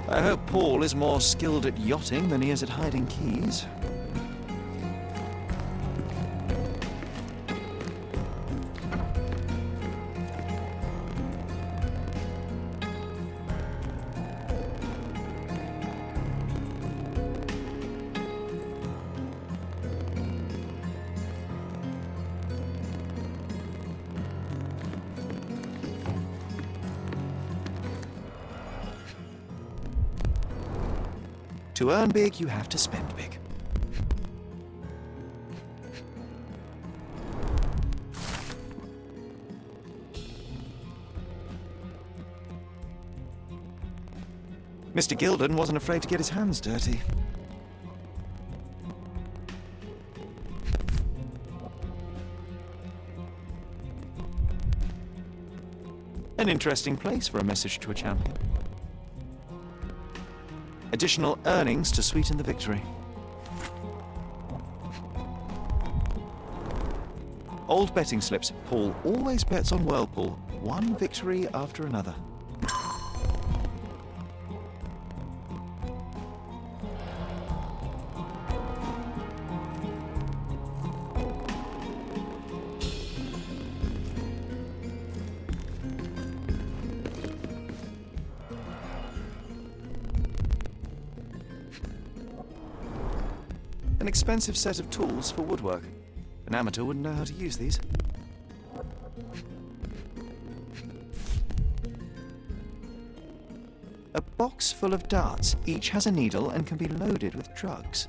I hope Paul is more skilled at yachting than he is at hiding keys. To earn big, you have to spend big. Mr. Gilden wasn't afraid to get his hands dirty. An interesting place for a message to a champion. Additional earnings to sweeten the victory. Old betting slips. Paul always bets on Whirlpool. One victory after another. An expensive set of tools for woodwork. An amateur wouldn't know how to use these. A box full of darts. Each has a needle and can be loaded with drugs.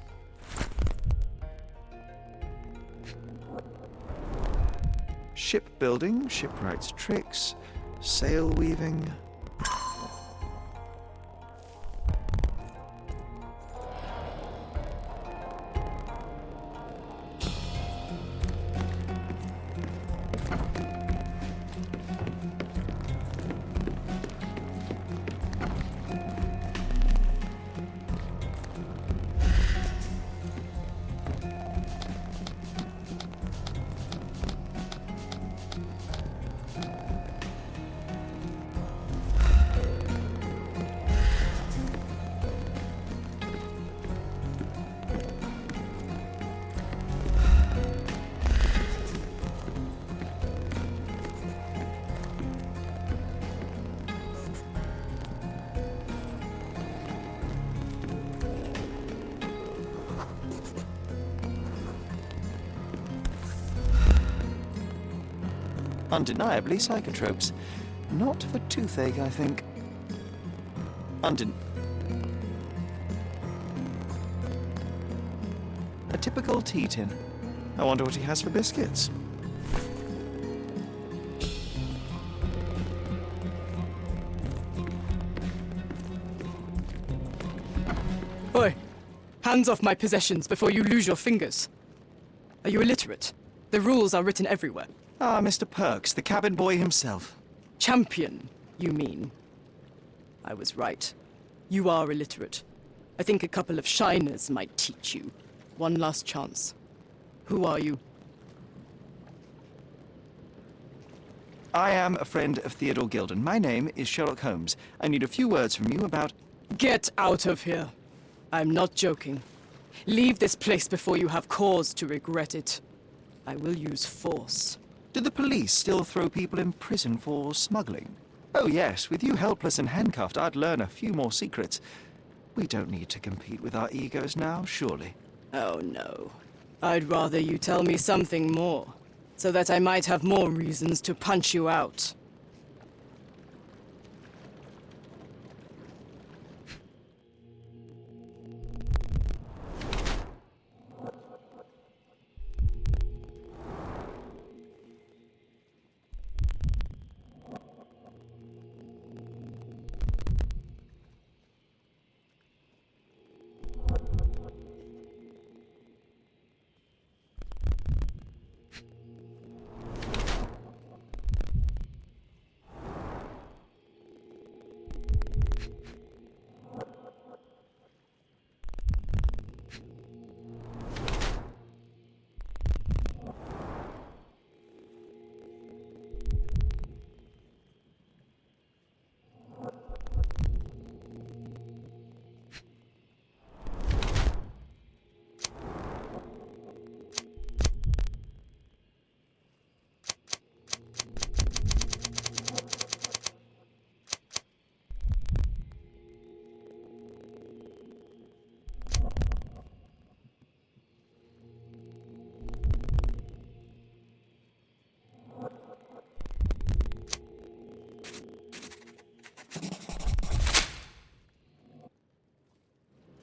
Shipbuilding, shipwright's tricks, sail weaving. Undeniably psychotropes. Not for toothache, I think. A typical tea tin. I wonder what he has for biscuits. Oi! Hands off my possessions before you lose your fingers. Are you illiterate? The rules are written everywhere. Ah, Mr. Perks, the cabin boy himself. Champion, you mean? I was right. You are illiterate. I think a couple of shiners might teach you. One last chance. Who are you? I am a friend of Theodore Gilden. My name is Sherlock Holmes. I need a few words from you about... Get out of here. I'm not joking. Leave this place before you have cause to regret it. I will use force. Do the police still throw people in prison for smuggling? Oh yes, with you helpless and handcuffed, I'd learn a few more secrets. We don't need to compete with our egos now, surely. Oh no. I'd rather you tell me something more, so that I might have more reasons to punch you out.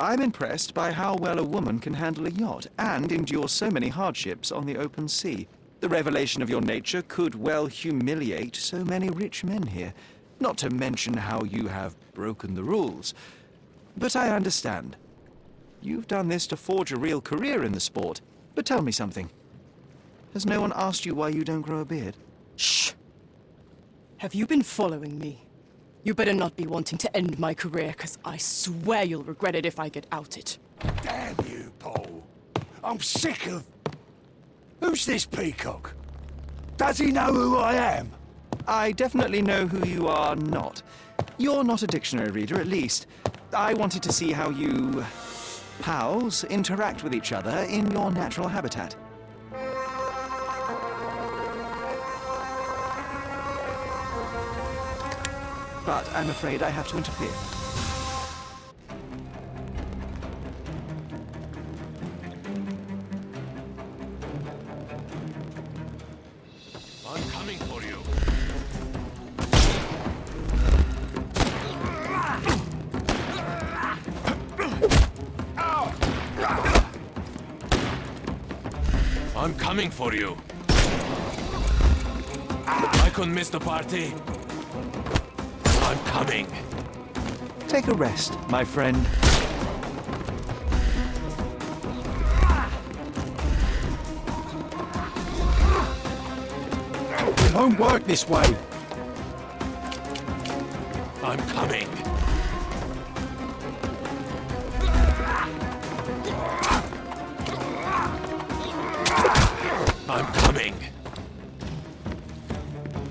I'm impressed by how well a woman can handle a yacht and endure so many hardships on the open sea. The revelation of your nature could well humiliate so many rich men here, not to mention how you have broken the rules. But I understand. You've done this to forge a real career in the sport. But tell me something. Has no one asked you why you don't grow a beard? Shh! Have you been following me? You better not be wanting to end my career, 'cause I swear you'll regret it if I get outed. Damn you, Paul. I'm sick of... Who's this peacock? Does he know who I am? I definitely know who you are not. You're not a dictionary reader, at least. I wanted to see how you... pals interact with each other in your natural habitat. But I'm afraid I have to interfere. I'm coming for you. I'm coming for you. I couldn't miss the party. I'm coming. Take a rest, my friend. It won't work this way. I'm coming. I'm coming.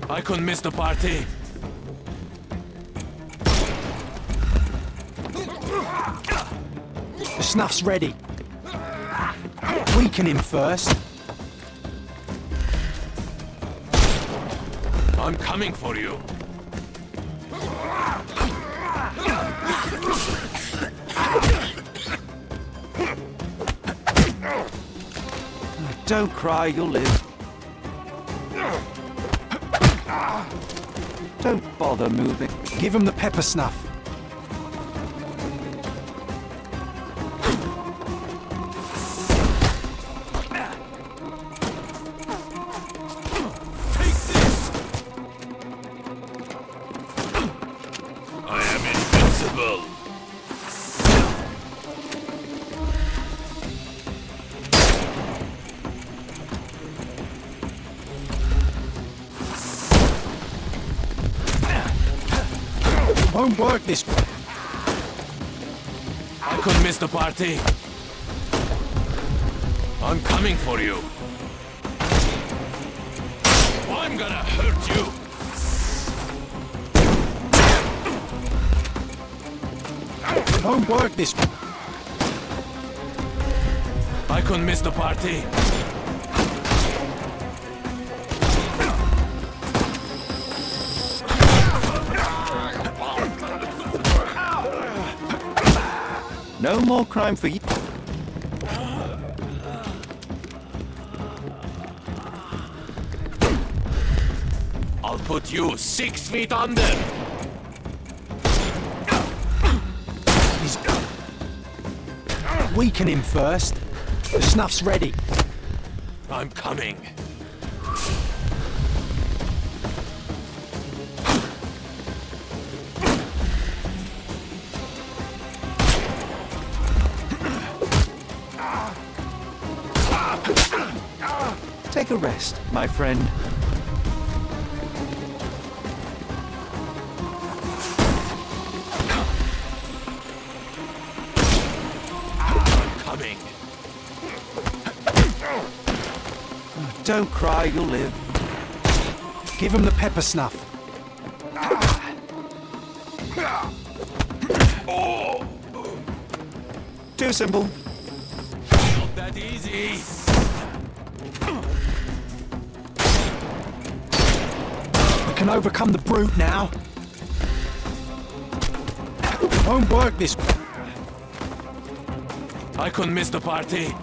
I couldn't miss the party. The snuff's ready. Weaken him first. I'm coming for you. Don't cry, you'll live. Don't bother moving. Give him the pepper snuff. Take this! I am invincible. Won't work this way. I couldn't miss the party. I'm coming for you. I'm gonna hurt you. Won't work this way. I couldn't miss the party. No more crime for you. I'll put you 6 feet under. He's... Weaken him first. The snuff's ready. I'm coming. Take a rest, my friend. I'm coming. Don't cry, you'll live. Give him the pepper snuff. Too simple. Not that easy. We can overcome the brute now. Won't work this way. I couldn't miss the party.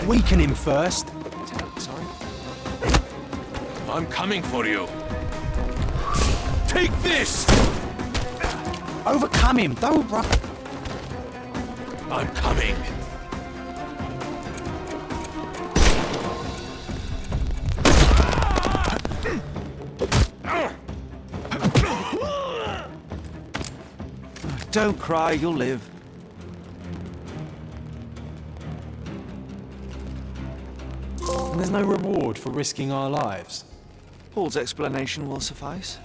Weaken him first. Sorry. I'm coming for you. Take this! Overcome him, don't run. I'm coming. Don't cry, you'll live. And there's no reward for risking our lives. Paul's explanation will suffice.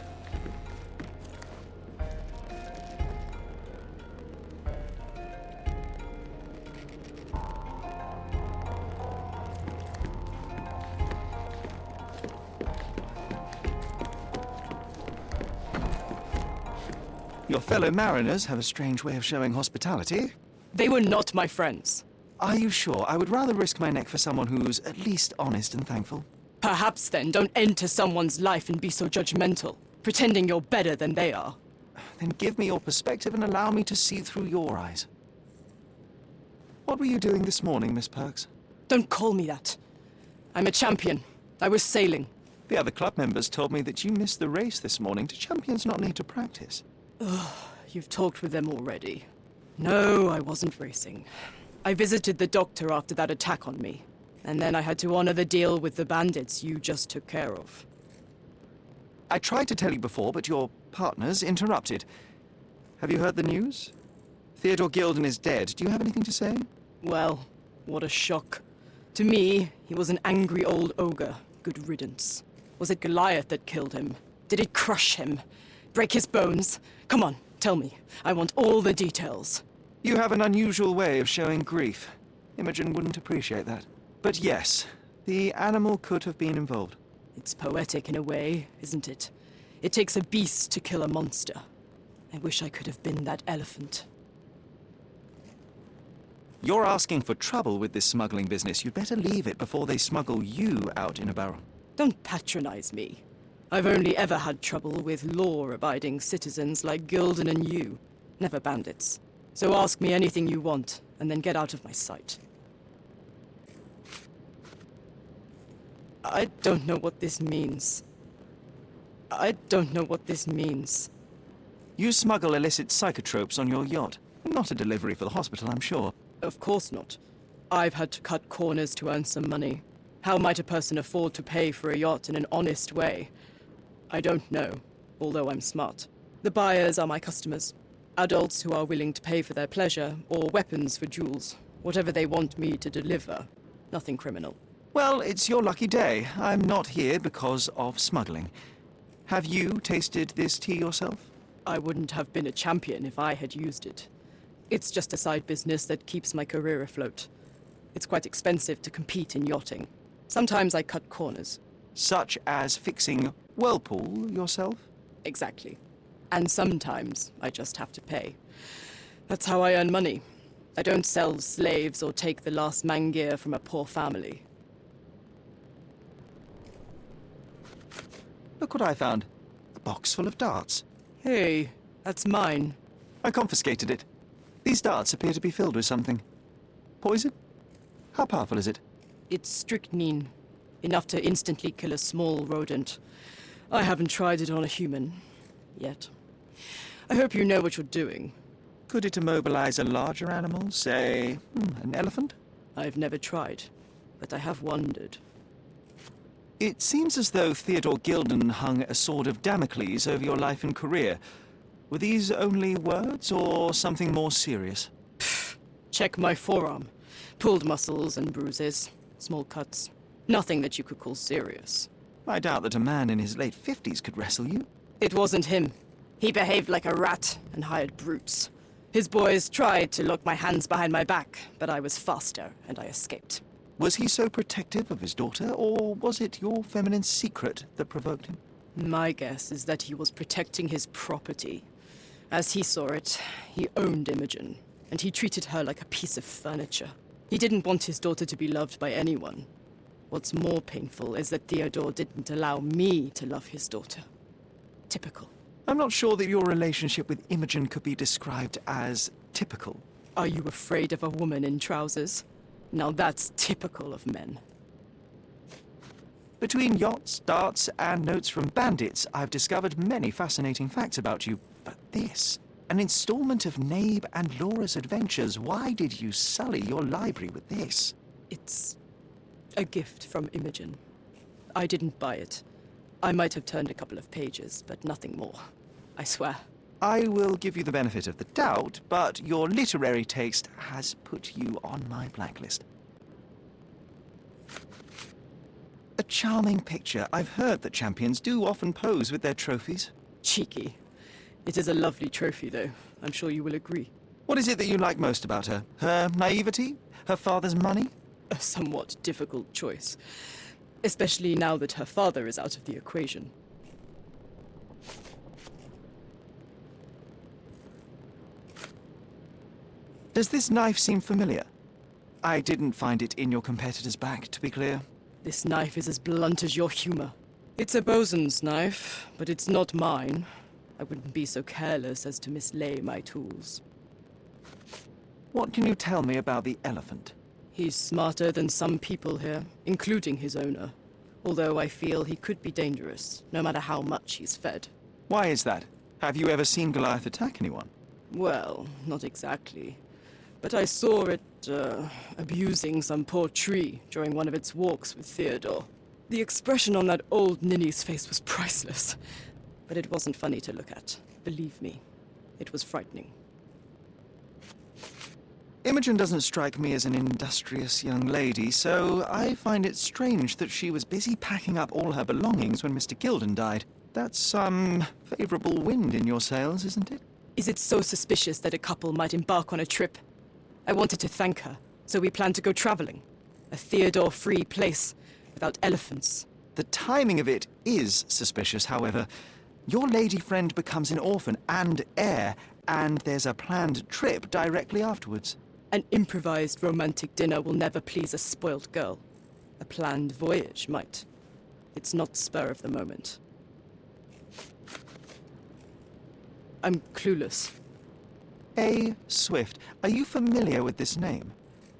Your fellow mariners have a strange way of showing hospitality. They were not my friends. Are you sure? I would rather risk my neck for someone who's at least honest and thankful. Perhaps then don't enter someone's life and be so judgmental, pretending you're better than they are. Then give me your perspective and allow me to see through your eyes. What were you doing this morning, Miss Perks? Don't call me that. I'm a champion. I was sailing. The other club members told me that you missed the race this morning. Do champions not need to practice? You've talked with them already. No, I wasn't racing. I visited the doctor after that attack on me. And then I had to honor the deal with the bandits you just took care of. I tried to tell you before, but your partners interrupted. Have you heard the news? Theodore Gilden is dead. Do you have anything to say? Well, what a shock. To me, he was an angry old ogre. Good riddance. Was it Goliath that killed him? Did it crush him? Break his bones? Come on, tell me. I want all the details. You have an unusual way of showing grief. Imogen wouldn't appreciate that. But yes, the animal could have been involved. It's poetic in a way, isn't it? It takes a beast to kill a monster. I wish I could have been that elephant. You're asking for trouble with this smuggling business. You'd better leave it before they smuggle you out in a barrel. Don't patronize me. I've only ever had trouble with law-abiding citizens like Gilden and you, never bandits. So ask me anything you want, and then get out of my sight. I don't know what this means. I don't know what this means. You smuggle illicit psychotropes on your yacht. Not a delivery for the hospital, I'm sure. Of course not. I've had to cut corners to earn some money. How might a person afford to pay for a yacht in an honest way? I don't know, although I'm smart. The buyers are my customers. Adults who are willing to pay for their pleasure, or weapons for jewels. Whatever they want me to deliver. Nothing criminal. Well, it's your lucky day. I'm not here because of smuggling. Have you tasted this tea yourself? I wouldn't have been a champion if I had used it. It's just a side business that keeps my career afloat. It's quite expensive to compete in yachting. Sometimes I cut corners. Such as fixing Whirlpool yourself? Exactly. And sometimes I just have to pay. That's how I earn money. I don't sell slaves or take the last man gear from a poor family. Look what I found. A box full of darts. Hey, that's mine. I confiscated it. These darts appear to be filled with something. Poison? How powerful is it? It's strychnine. Enough to instantly kill a small rodent. I haven't tried it on a human. Yet. I hope you know what you're doing. Could it immobilize a larger animal, say, an elephant? I've never tried, but I have wondered. It seems as though Theodore Gilden hung a sword of Damocles over your life and career. Were these only words, or something more serious? Check my forearm. Pulled muscles and bruises. Small cuts. Nothing that you could call serious. I doubt that a man in his late 50s could wrestle you. It wasn't him. He behaved like a rat and hired brutes. His boys tried to lock my hands behind my back, but I was faster and I escaped. Was he so protective of his daughter, or was it your feminine secret that provoked him? My guess is that he was protecting his property. As he saw it, he owned Imogen, and he treated her like a piece of furniture. He didn't want his daughter to be loved by anyone. What's more painful is that Theodore didn't allow me to love his daughter. Typical. I'm not sure that your relationship with Imogen could be described as typical. Are you afraid of a woman in trousers? Now that's typical of men. Between yachts, darts, and notes from bandits, I've discovered many fascinating facts about you. But this, an installment of Nabe and Laura's adventures. Why did you sully your library with this? It's a gift from Imogen. I didn't buy it. I might have turned a couple of pages, but nothing more. I swear. I will give you the benefit of the doubt, but your literary taste has put you on my blacklist. A charming picture. I've heard that champions do often pose with their trophies. Cheeky. It is a lovely trophy, though. I'm sure you will agree. What is it that you like most about her? Her naivety? Her father's money? A somewhat difficult choice. Especially now that her father is out of the equation. Does this knife seem familiar? I didn't find it in your competitor's back, to be clear. This knife is as blunt as your humor. It's a bosun's knife, but it's not mine. I wouldn't be so careless as to mislay my tools. What can you tell me about the elephant? He's smarter than some people here, including his owner. Although I feel he could be dangerous, no matter how much he's fed. Why is that? Have you ever seen Goliath attack anyone? Well, not exactly. But I saw it, abusing some poor tree during one of its walks with Theodore. The expression on that old ninny's face was priceless. But it wasn't funny to look at. Believe me, it was frightening. Imogen doesn't strike me as an industrious young lady, so I find it strange that she was busy packing up all her belongings when Mr. Gilden died. That's some favorable wind in your sails, isn't it? Is it so suspicious that a couple might embark on a trip? I wanted to thank her, so we planned to go traveling. A Theodore-free place, without elephants. The timing of it is suspicious, however. Your lady friend becomes an orphan and heir, and there's a planned trip directly afterwards. An improvised romantic dinner will never please a spoilt girl. A planned voyage might. It's not spur of the moment. I'm clueless. A. Swift. Are you familiar with this name?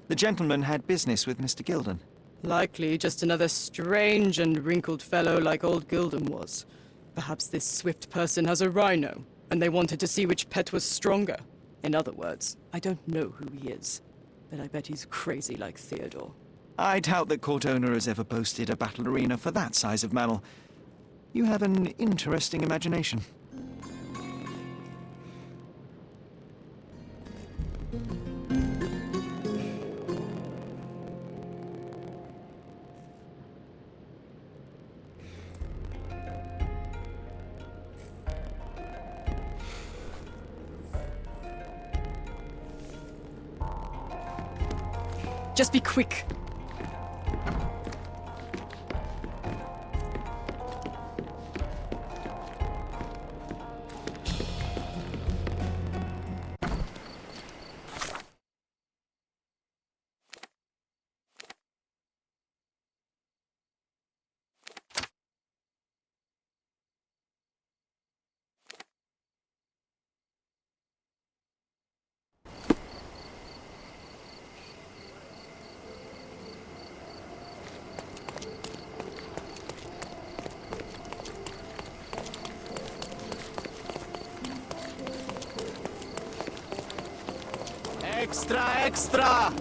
The gentleman had business with Mr. Gilden. Likely just another strange and wrinkled fellow like old Gilden was. Perhaps this Swift person has a rhino, and they wanted to see which pet was stronger. In other words, I don't know who he is, but I bet he's crazy like Theodore. I doubt that court owner has ever boasted a battle arena for that size of mammal. You have an interesting imagination. Just be quick. Extra, extra!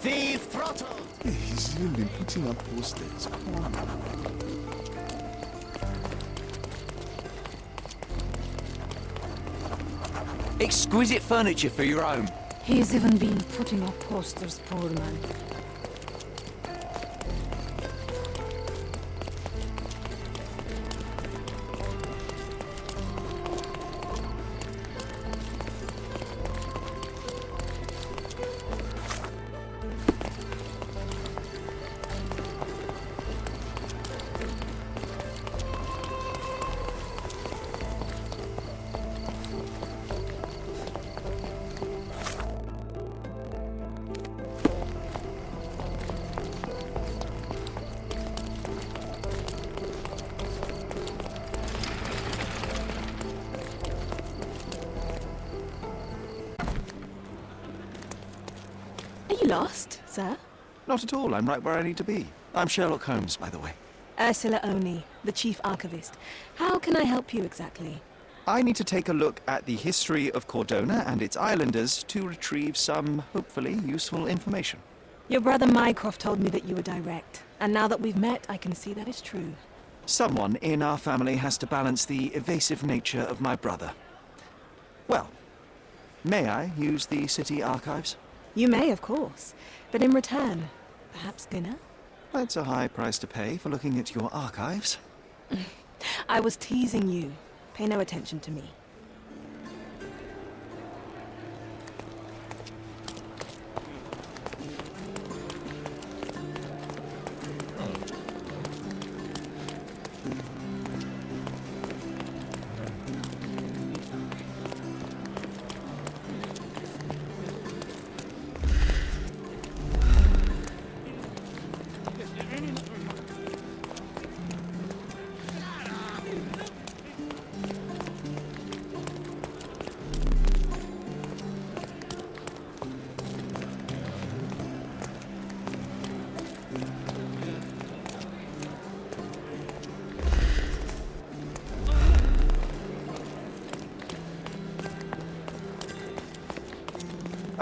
Thief throttled! He's really putting up posters. Poor man. Exquisite furniture for your home. He's even been putting up posters, poor man. Are you lost, sir? Not at all. I'm right where I need to be. I'm Sherlock Holmes, by the way. Ursula Oni, the Chief Archivist. How can I help you exactly? I need to take a look at the history of Cordona and its islanders to retrieve some, hopefully, useful information. Your brother Mycroft told me that you were direct, and now that we've met, I can see that is true. Someone in our family has to balance the evasive nature of my brother. Well, may I use the city archives? You may, of course, but in return, perhaps dinner? That's a high price to pay for looking at your archives. I was teasing you. Pay no attention to me.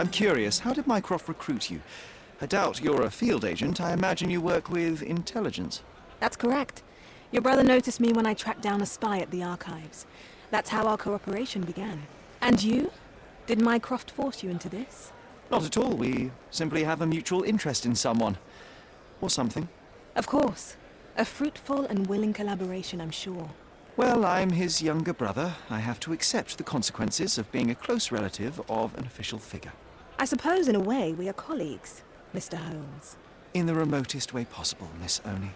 I'm curious, how did Mycroft recruit you? I doubt you're a field agent. I imagine you work with intelligence. That's correct. Your brother noticed me when I tracked down a spy at the archives. That's how our cooperation began. And you? Did Mycroft force you into this? Not at all. We simply have a mutual interest in someone. Or something. Of course. A fruitful and willing collaboration, I'm sure. Well, I'm his younger brother. I have to accept the consequences of being a close relative of an official figure. I suppose in a way we are colleagues, Mr. Holmes. In the remotest way possible, Miss Oni.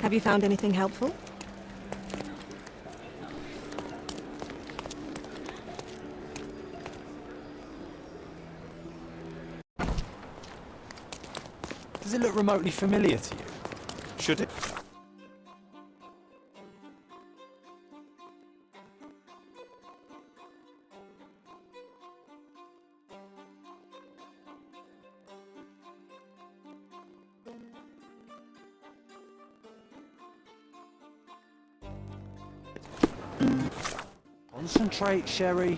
Have you found anything helpful? Does it look remotely familiar to you? Should it? Concentrate, Sherry.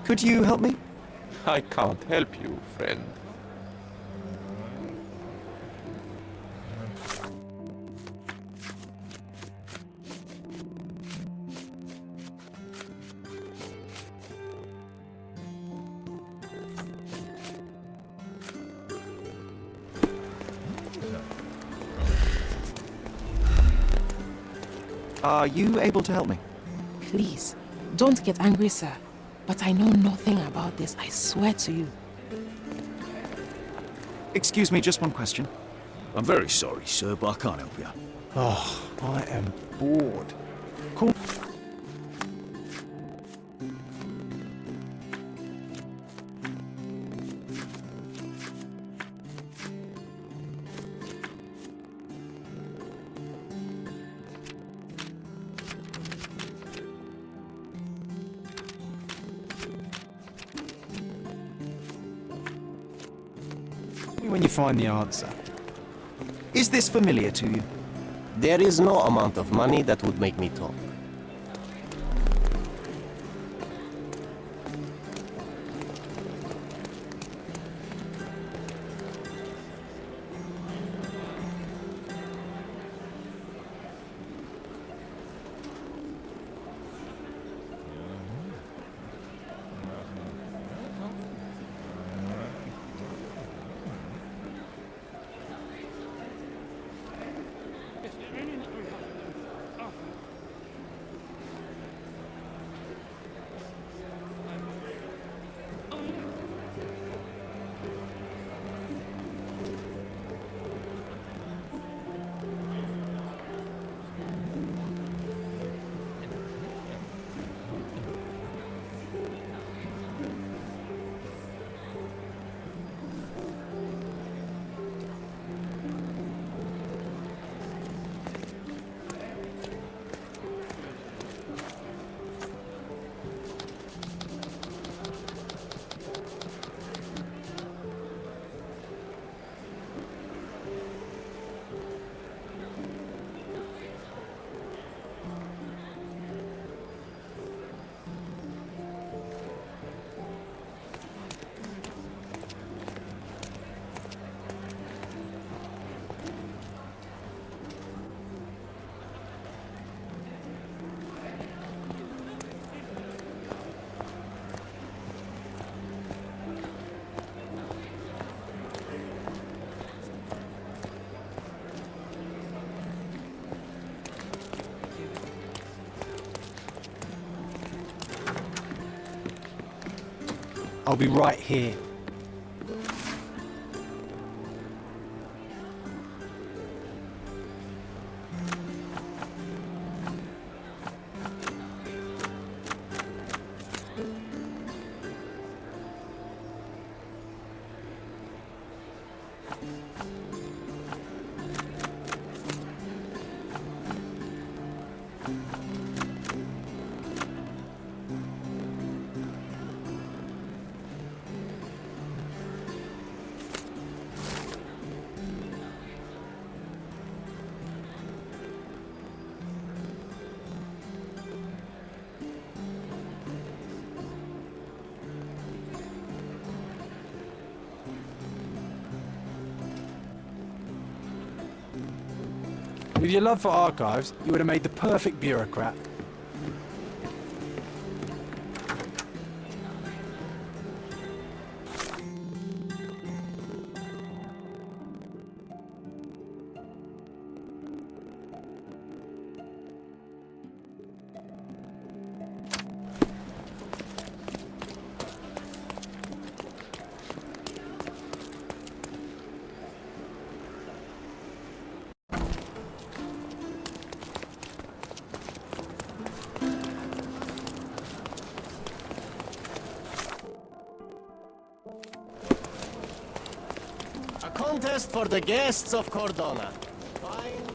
Could you help me? I can't help you, friend. Are you able to help me? Please, don't get angry, sir. But I know nothing about this, I swear to you. Excuse me, just one question. I'm very sorry, sir, but I can't help you. Oh, I am bored. Cool. When you find the answer. Is this familiar to you? There is no amount of money that would make me talk. I'll be right here. With your love for archives, you would have made the perfect bureaucrat. A contest for the guests of Cordona. Fine.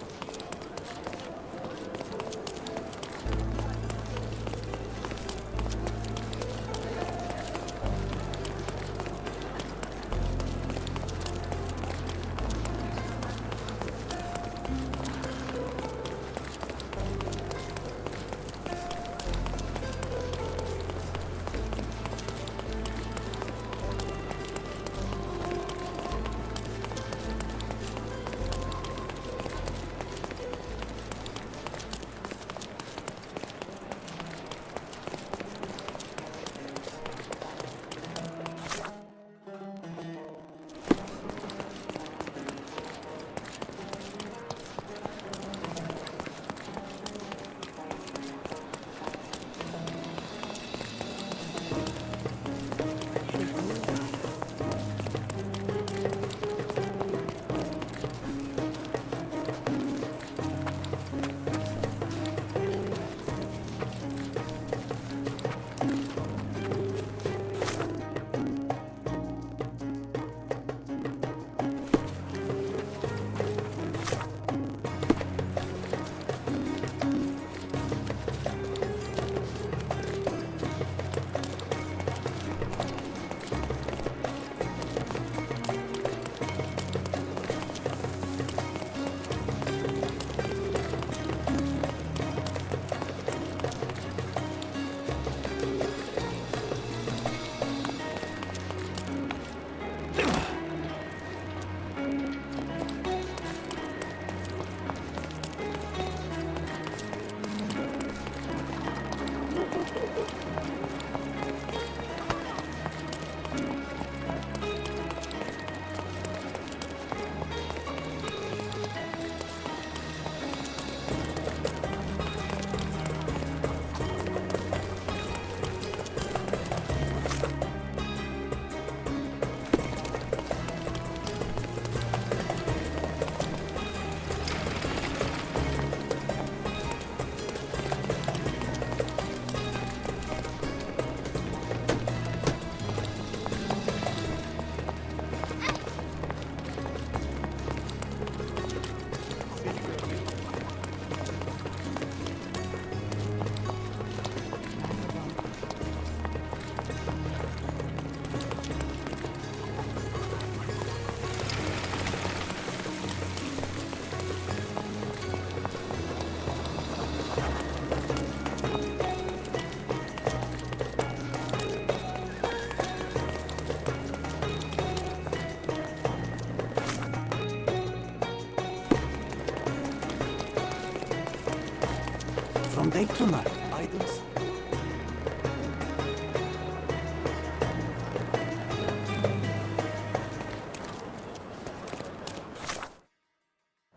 From day to night, items.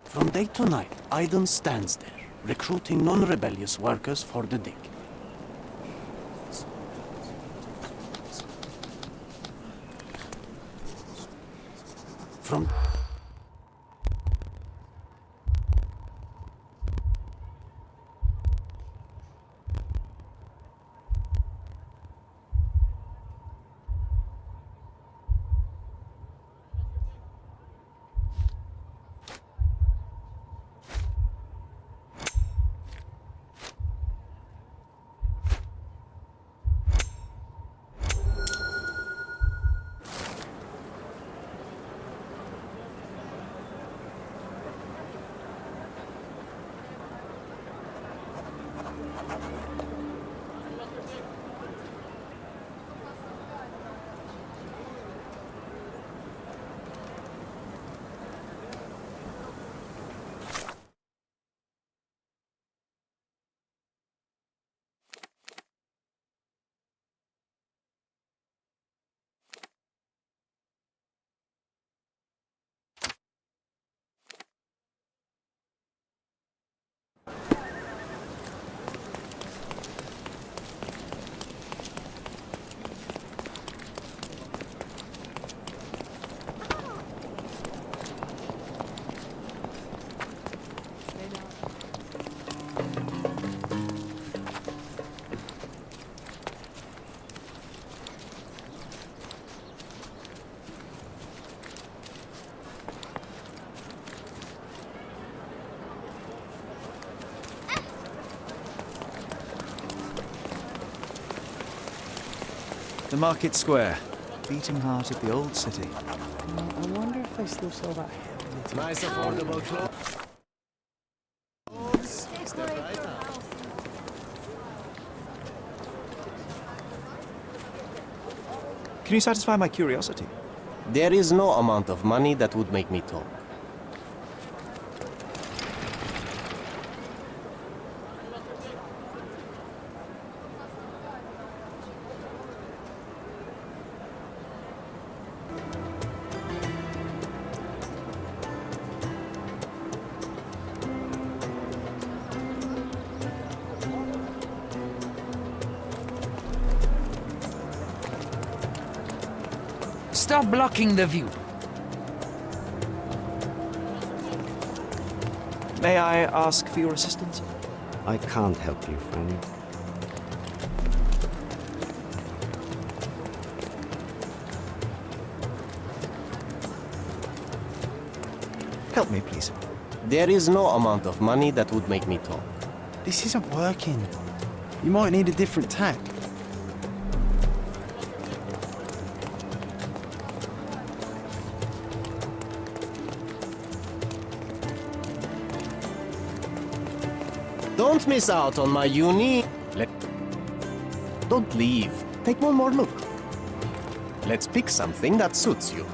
From day to night, Aiden stands there, recruiting non-rebellious workers for the dig. From The market square. Beating heart of the old city. I wonder if they still sell that heavily. Nice affordable clothes. Step right up. Can you satisfy my curiosity? There is no amount of money that would make me talk. Stop blocking the view. May I ask for your assistance? I can't help you, friend. Help me, please. There is no amount of money that would make me talk. This isn't working. You might need a different tack. Don't miss out on my uni. Don't leave. Take one more look. Let's pick something that suits you.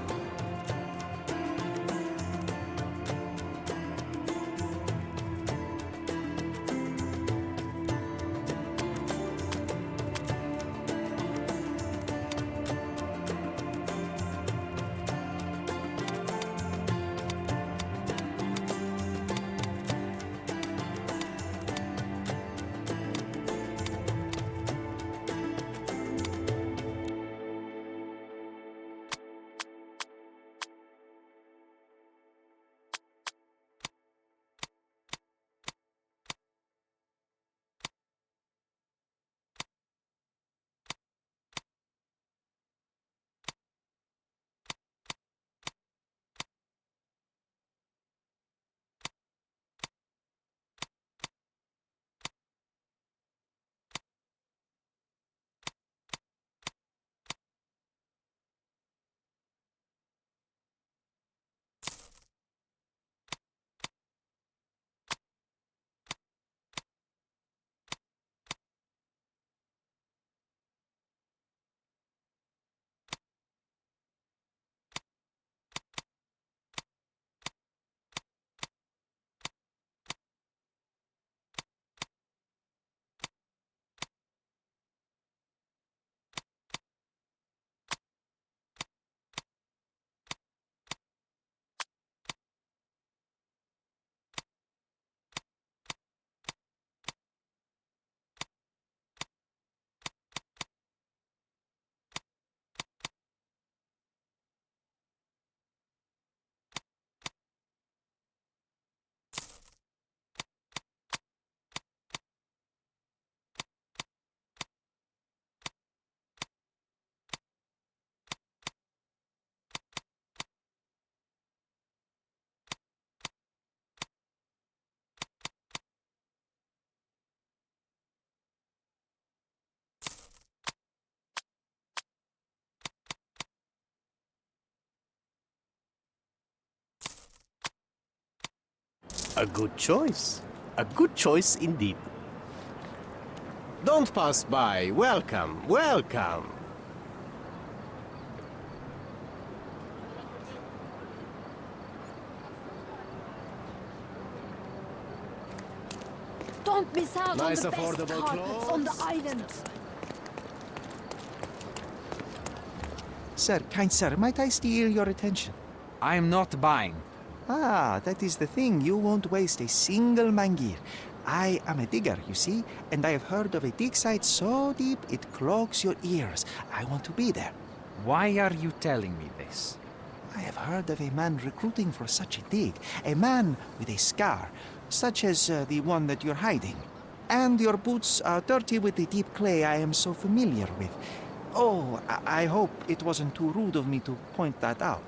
A good choice. A good choice indeed. Don't pass by. Welcome, welcome. Don't miss out Nice on the best affordable carpets on the clothes. island. Sir, kind sir, might I steal your attention? I am not buying. Ah, that is the thing. You won't waste a single mangir. I am a digger, you see, and I have heard of a dig site so deep it clogs your ears. I want to be there. Why are you telling me this? I have heard of a man recruiting for such a dig. A man with a scar, such as the one that you're hiding. And your boots are dirty with the deep clay I am so familiar with. Oh, I hope it wasn't too rude of me to point that out.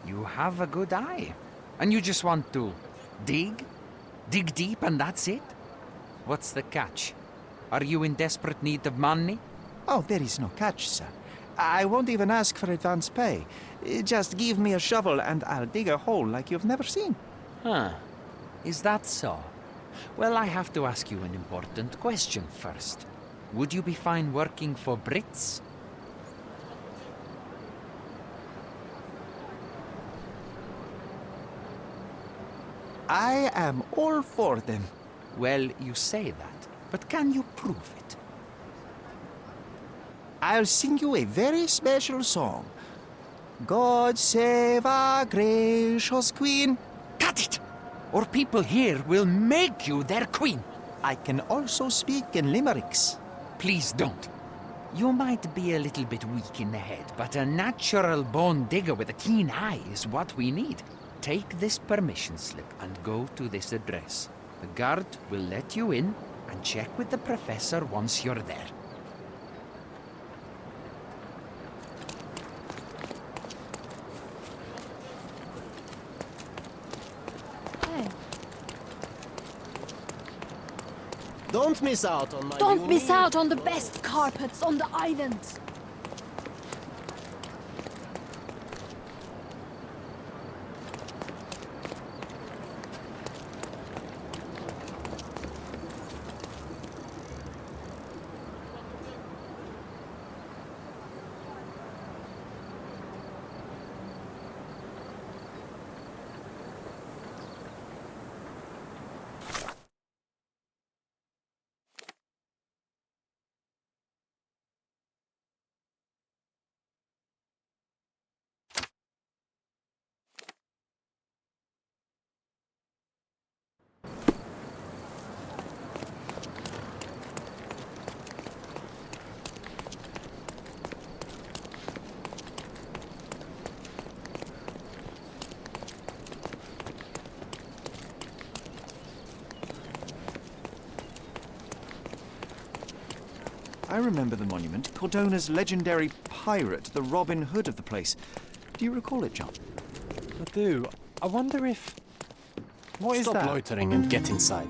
You have a good eye. And you just want to dig? Dig deep and that's it? What's the catch? Are you in desperate need of money? Oh, there is no catch, sir. I won't even ask for advance pay. Just give me a shovel and I'll dig a hole like you've never seen. Huh. Is that so? Well, I have to ask you an important question first. Would you be fine working for Brits? I am all for them. Well, you say that, but can you prove it? I'll sing you a very special song. God save our gracious queen. Cut it! Or people here will make you their queen. I can also speak in limericks. Please don't. You might be a little bit weak in the head, but a natural born digger with a keen eye is what we need. Take this permission slip and go to this address. The guard will let you in and check with the professor once you're there. Don't miss out on my Don't miss out on the best carpets on the island. I remember the monument. Cordona's legendary pirate, the Robin Hood of the place. Do you recall it, John? I do. I wonder if... What is Stop that? loitering and get inside.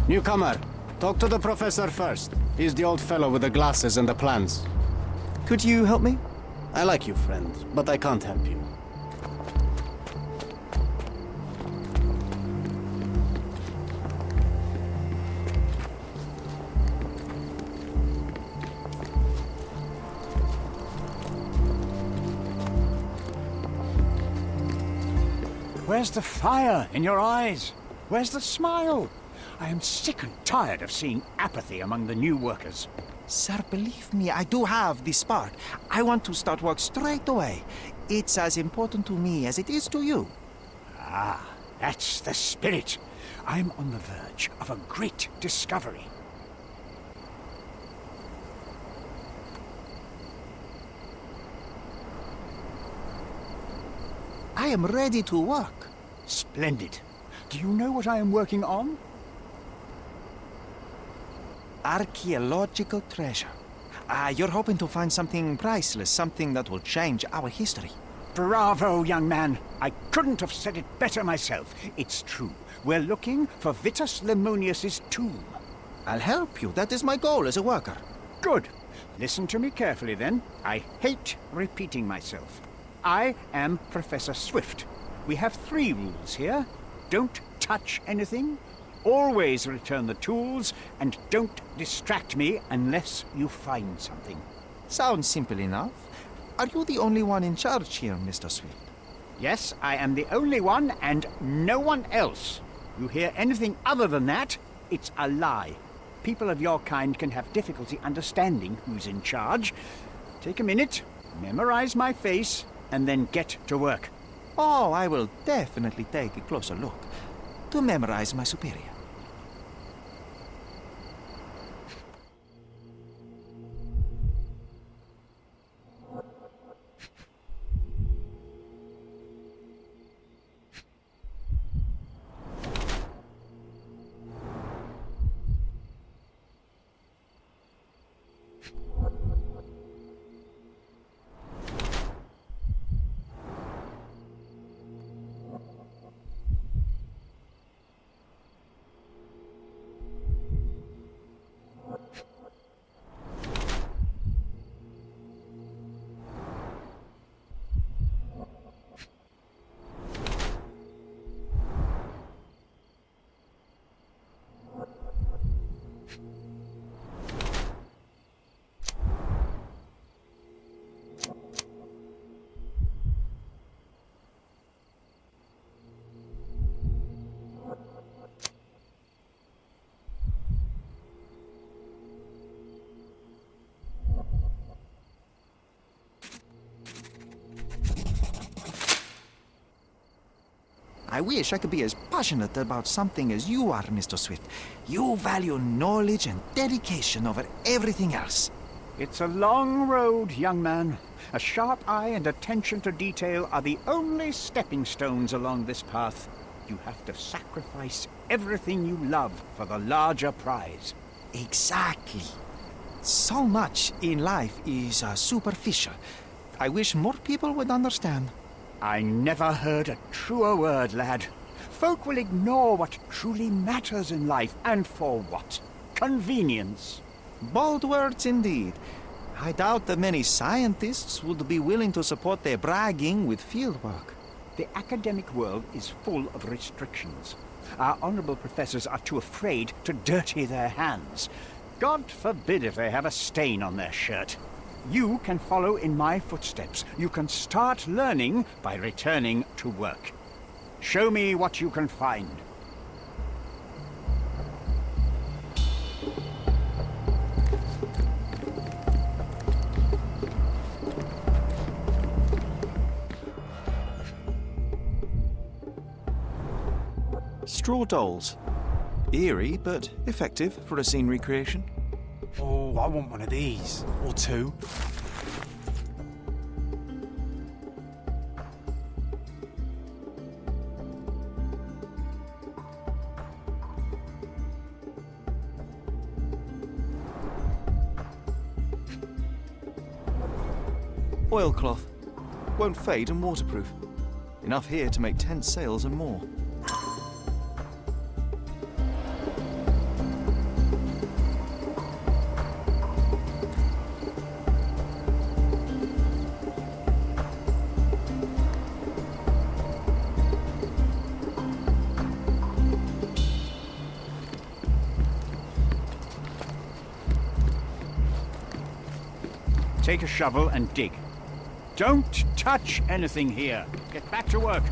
Newcomer, talk to the professor first. He's the old fellow with the glasses and the plans. Could you help me? I like you, friend, but I can't help you. Where's the fire in your eyes? Where's the smile? I am sick and tired of seeing apathy among the new workers. Sir, believe me, I do have the spark. I want to start work straight away. It's as important to me as it is to you. Ah, that's the spirit. I'm on the verge of a great discovery. I am ready to work. Splendid. Do you know what I am working on? Archaeological treasure. You're hoping to find something priceless, something that will change our history. Bravo, young man. I couldn't have said it better myself. It's true. We're looking for Vitus Lemonius's tomb. I'll help you. That is my goal as a worker. Good. Listen to me carefully, then. I hate repeating myself. I am Professor Swift. We have 3 rules here. Don't touch anything, always return the tools, and don't distract me unless you find something. Sounds simple enough. Are you the only one in charge here, Mr. Swift? Yes, I am the only one and no one else. You hear anything other than that, it's a lie. People of your kind can have difficulty understanding who's in charge. Take a minute, memorize my face, and then get to work. Oh, I will definitely take a closer look to memorize my superior. I wish I could be as passionate about something as you are, Mr. Swift. You value knowledge and dedication over everything else. It's a long road, young man. A sharp eye and attention to detail are the only stepping stones along this path. You have to sacrifice everything you love for the larger prize. Exactly. So much in life is superficial. I wish more people would understand. I never heard a truer word, lad. Folk will ignore what truly matters in life, and for what? Convenience. Bold words indeed. I doubt that many scientists would be willing to support their bragging with fieldwork. The academic world is full of restrictions. Our honorable professors are too afraid to dirty their hands. God forbid if they have a stain on their shirt. You can follow in my footsteps. You can start learning by returning to work. Show me what you can find. Straw dolls. Eerie, but effective for a scene recreation. Oh, I want one of these. Or two. Oilcloth. Won't fade and waterproof. Enough here to make 10 sails and more. Take a shovel and dig. Don't touch anything here. Get back to work.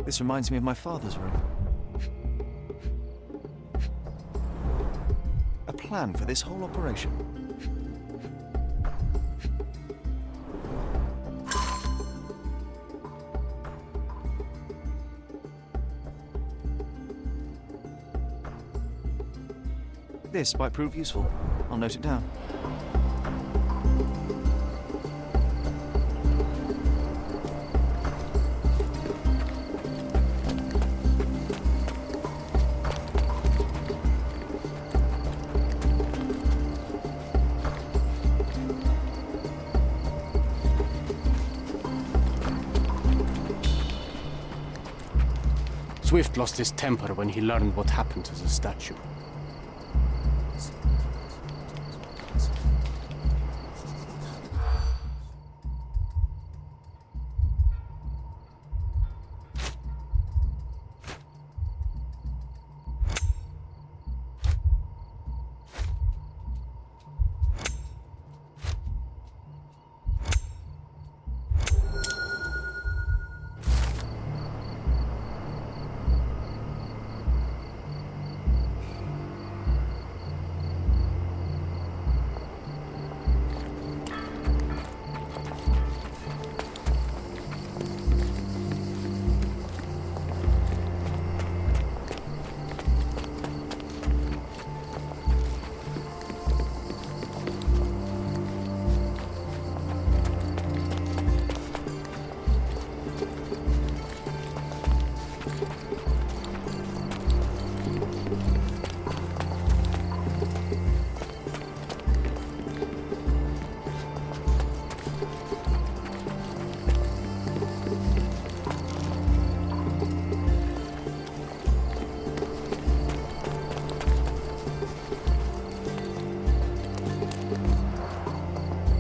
This reminds me of my father's room. A plan for this whole operation. This might prove useful. I'll note it down. Swift lost his temper when he learned what happened to the statue.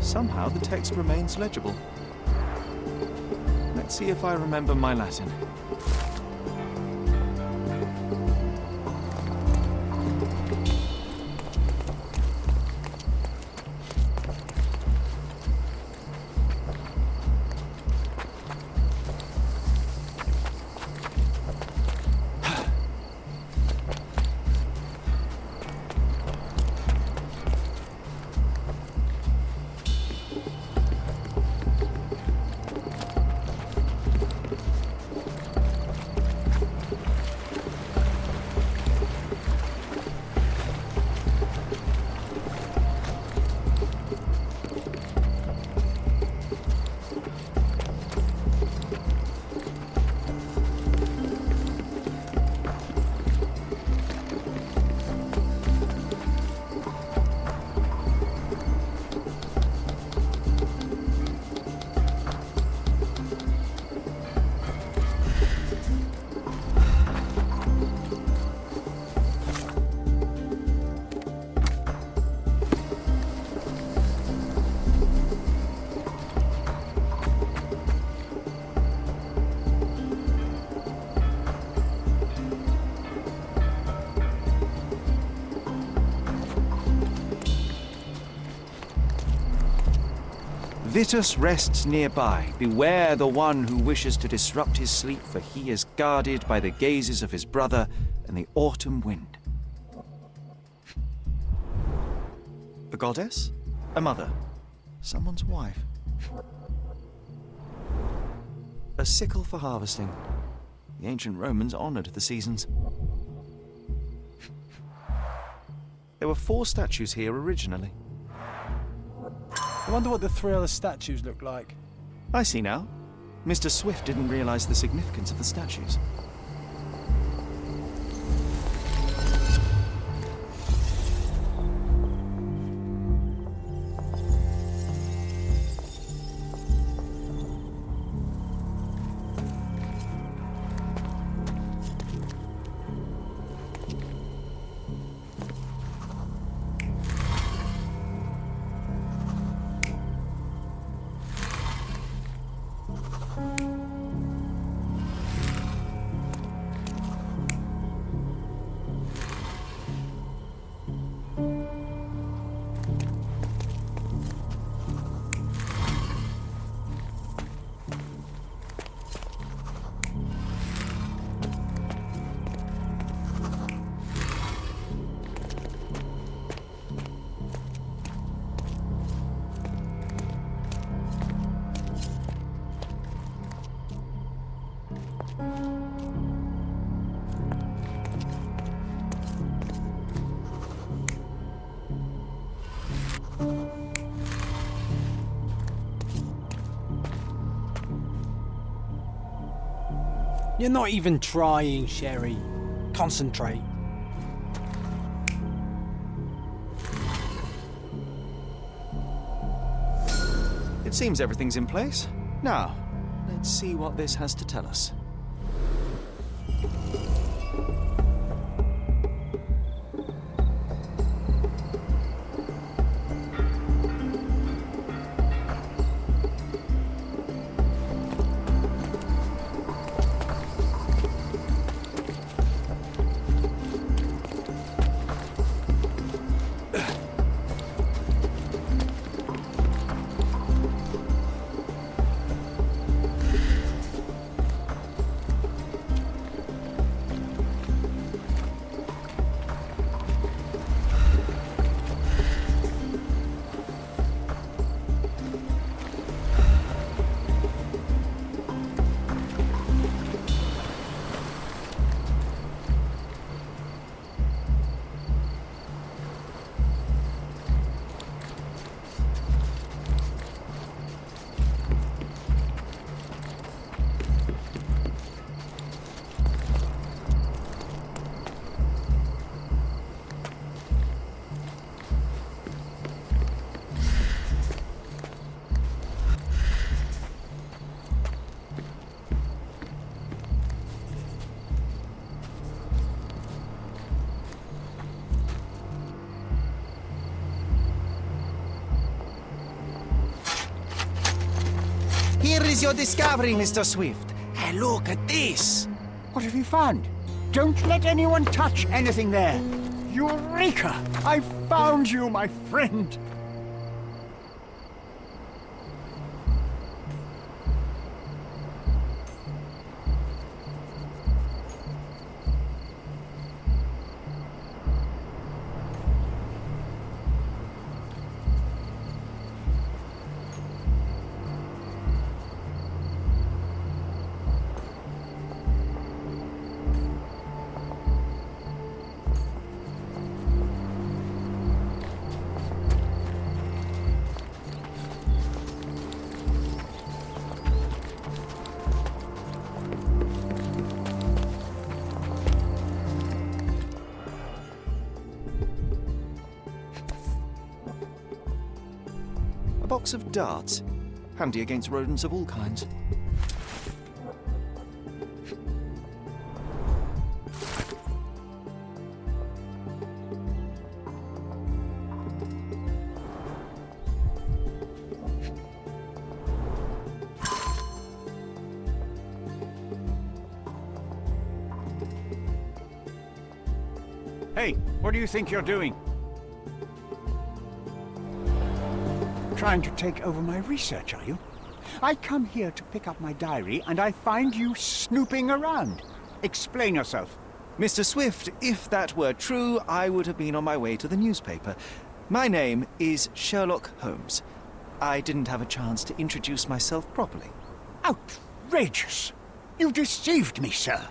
Somehow the text remains legible. Let's see if I remember my Latin. Vitus rests nearby. Beware the one who wishes to disrupt his sleep, for he is guarded by the gazes of his brother and the autumn wind. A goddess? A mother? Someone's wife? A sickle for harvesting. The ancient Romans honored the seasons. There were 4 statues here originally. I wonder what the 3 other statues look like. I see now. Mr. Swift didn't realize the significance of the statues. You're not even trying, Sherry. Concentrate. It seems everything's in place. Now, let's see what this has to tell us. is your discovery, Mr. Swift? And look at this. What have you found? Don't let anyone touch anything there. Eureka! I found you, my friend. A box of darts. Handy against rodents of all kinds. Hey, what do you think you're doing? Trying to take over my research, are you? I come here to pick up my diary, and I find you snooping around. Explain yourself. Mr. Swift, if that were true, I would have been on my way to the newspaper. My name is Sherlock Holmes. I didn't have a chance to introduce myself properly. Outrageous! You deceived me, sir.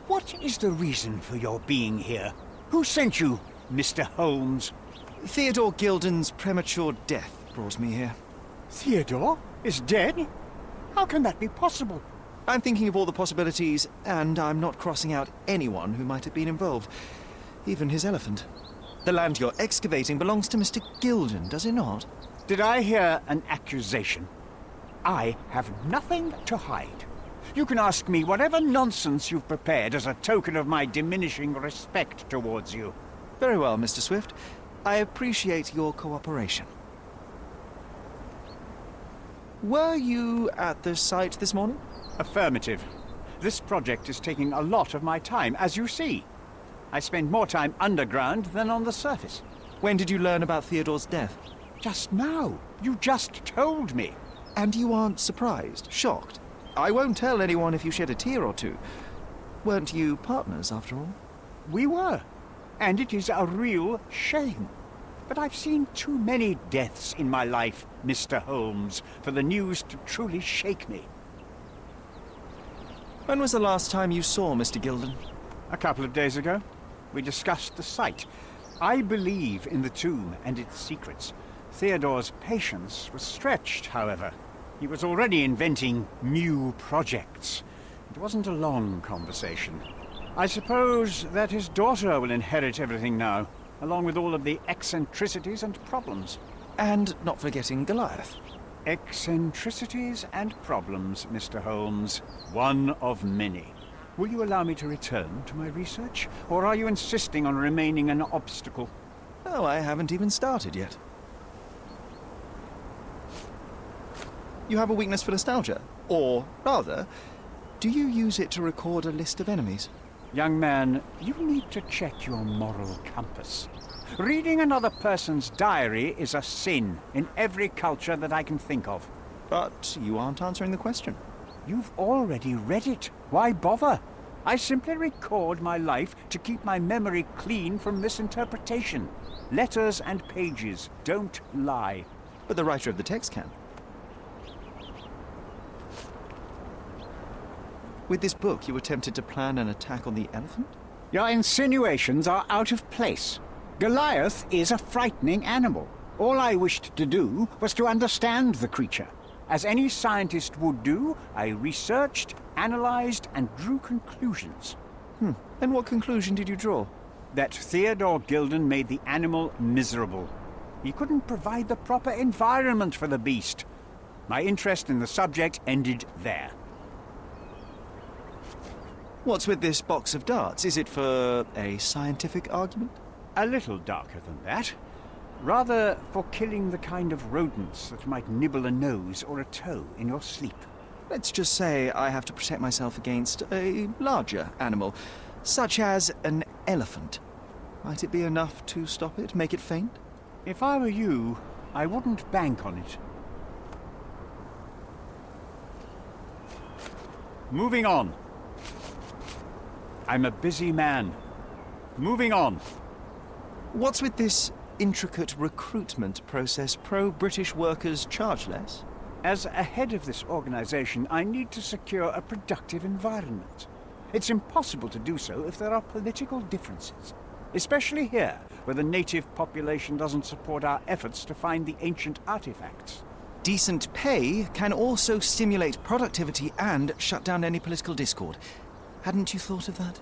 What is the reason for your being here? Who sent you, Mr. Holmes? Theodore Gilden's premature death brought me here. Theodore is dead? How can that be possible? I'm thinking of all the possibilities, and I'm not crossing out anyone who might have been involved. Even his elephant. The land you're excavating belongs to Mr. Gilden, does it not? Did I hear an accusation? I have nothing to hide. You can ask me whatever nonsense you've prepared as a token of my diminishing respect towards you. Very well, Mr. Swift. I appreciate your cooperation. Were you at the site this morning? Affirmative. This project is taking a lot of my time, as you see. I spend more time underground than on the surface. When did you learn about Theodore's death? Just now. You just told me. And you aren't surprised, shocked? I won't tell anyone if you shed a tear or two. Weren't you partners, after all? We were. And it is a real shame. But I've seen too many deaths in my life, Mr. Holmes, for the news to truly shake me. When was the last time you saw Mr. Gilden? A couple of days ago. We discussed the site. I believe in the tomb and its secrets. Theodore's patience was stretched, however. He was already inventing new projects. It wasn't a long conversation. I suppose that his daughter will inherit everything now, along with all of the eccentricities and problems. And not forgetting Goliath. Eccentricities and problems, Mr. Holmes. One of many. Will you allow me to return to my research, or are you insisting on remaining an obstacle? Oh, I haven't even started yet. You have a weakness for nostalgia? Or, rather, do you use it to record a list of enemies? Young man, you need to check your moral compass. Reading another person's diary is a sin in every culture that I can think of. But you aren't answering the question. You've already read it. Why bother? I simply record my life to keep my memory clean from misinterpretation. Letters and pages don't lie. But the writer of the text can. With this book, you attempted to plan an attack on the elephant? Your insinuations are out of place. Goliath is a frightening animal. All I wished to do was to understand the creature. As any scientist would do, I researched, analyzed, and drew conclusions. And what conclusion did you draw? That Theodore Gilden made the animal miserable. He couldn't provide the proper environment for the beast. My interest in the subject ended there. What's with this box of darts? Is it for a scientific argument? A little darker than that. Rather for killing the kind of rodents that might nibble a nose or a toe in your sleep. Let's just say I have to protect myself against a larger animal, such as an elephant. Might it be enough to stop it, make it faint? If I were you, I wouldn't bank on it. Moving on. I'm a busy man. Moving on. What's with this intricate recruitment process? Pro-British workers charge less? As a head of this organization, I need to secure a productive environment. It's impossible to do so if there are political differences, especially here, where the native population doesn't support our efforts to find the ancient artifacts. Decent pay can also stimulate productivity and shut down any political discord. Hadn't you thought of that?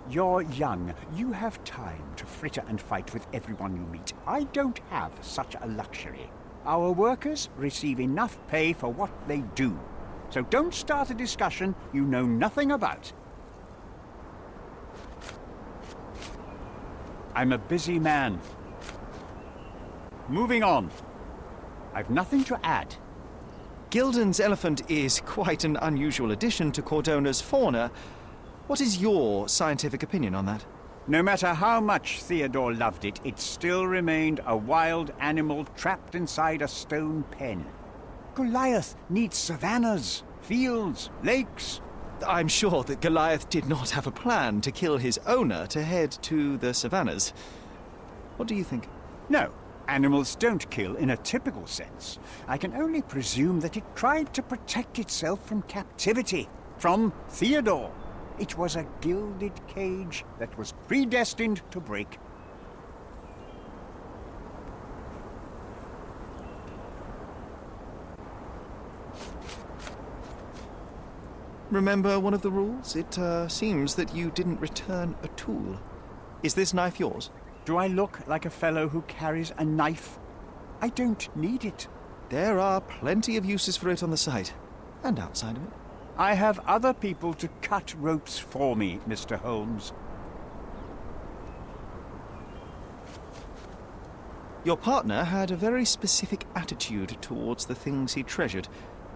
You're young. You have time to fritter and fight with everyone you meet. I don't have such a luxury. Our workers receive enough pay for what they do. So don't start a discussion you know nothing about. I'm a busy man. Moving on. I've nothing to add. Gilden's elephant is quite an unusual addition to Cordona's fauna. What is your scientific opinion on that? No matter how much Theodore loved it, it still remained a wild animal trapped inside a stone pen. Goliath needs savannas, fields, lakes. I'm sure that Goliath did not have a plan to kill his owner to head to the savannas. What do you think? No, animals don't kill in a typical sense. I can only presume that it tried to protect itself from captivity, from Theodore. It was a gilded cage that was predestined to break. Remember one of the rules? It seems that you didn't return a tool. Is this knife yours? Do I look like a fellow who carries a knife? I don't need it. There are plenty of uses for it on the site, and outside of it. I have other people to cut ropes for me, Mr. Holmes. Your partner had a very specific attitude towards the things he treasured.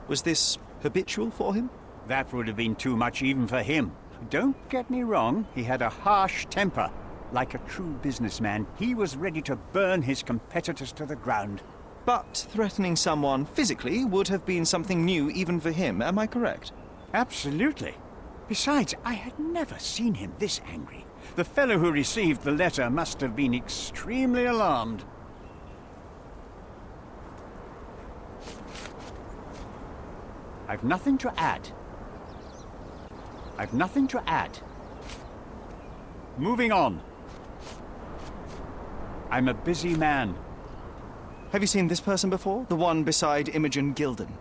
Was this habitual for him? That would have been too much even for him. Don't get me wrong, he had a harsh temper. Like a true businessman, he was ready to burn his competitors to the ground. But threatening someone physically would have been something new even for him, am I correct? Absolutely. Besides, I had never seen him this angry. The fellow who received the letter must have been extremely alarmed. I've nothing to add. I've nothing to add. Moving on. I'm a busy man. Have you seen this person before? The one beside Imogen Gilden?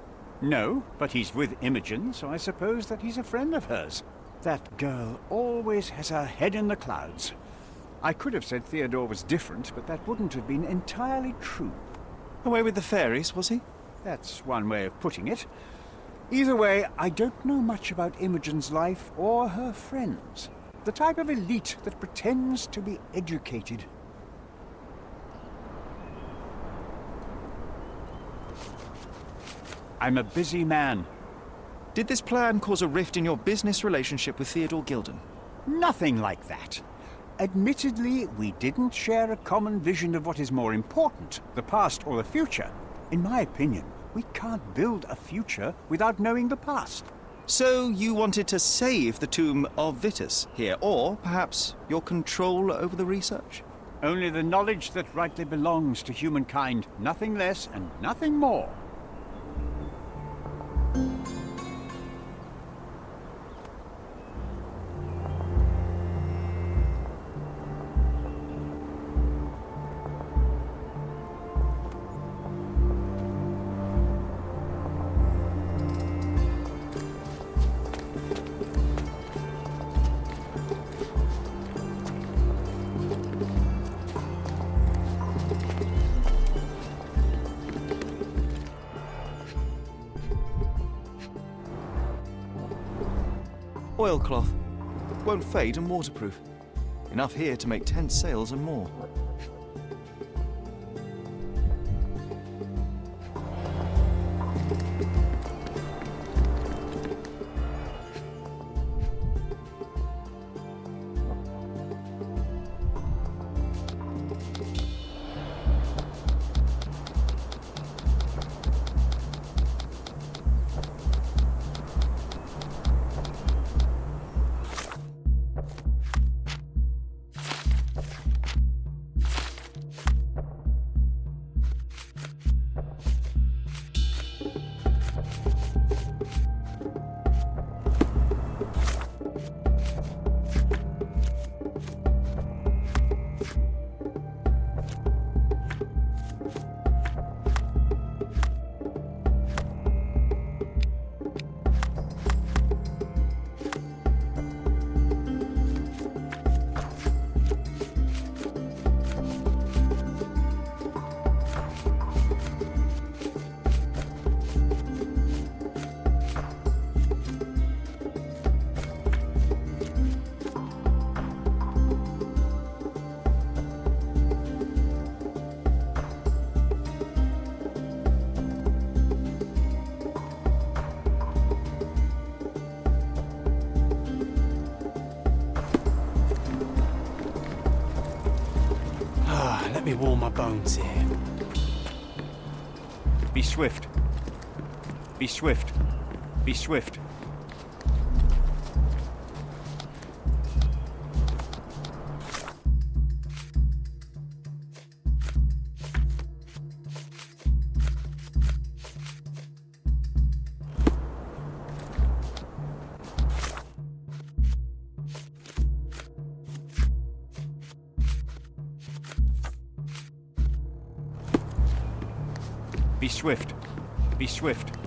No, but he's with Imogen, so I suppose that he's a friend of hers. That girl always has her head in the clouds. I could have said Theodore was different, but that wouldn't have been entirely true. Away with the fairies, was he? That's one way of putting it. Either way, I don't know much about Imogen's life or her friends. The type of elite that pretends to be educated. I'm a busy man. Did this plan cause a rift in your business relationship with Theodore Gilden? Nothing like that. Admittedly, we didn't share a common vision of what is more important, the past or the future. In my opinion, we can't build a future without knowing the past. So you wanted to save the tomb of Vitus here, or perhaps your control over the research? Only the knowledge that rightly belongs to humankind, nothing less and nothing more. Oilcloth. Won't fade and waterproof. Enough here to make 10 sails and more. Let me warm my bones here. Be swift. Be swift. Be swift. Be swift. Be swift.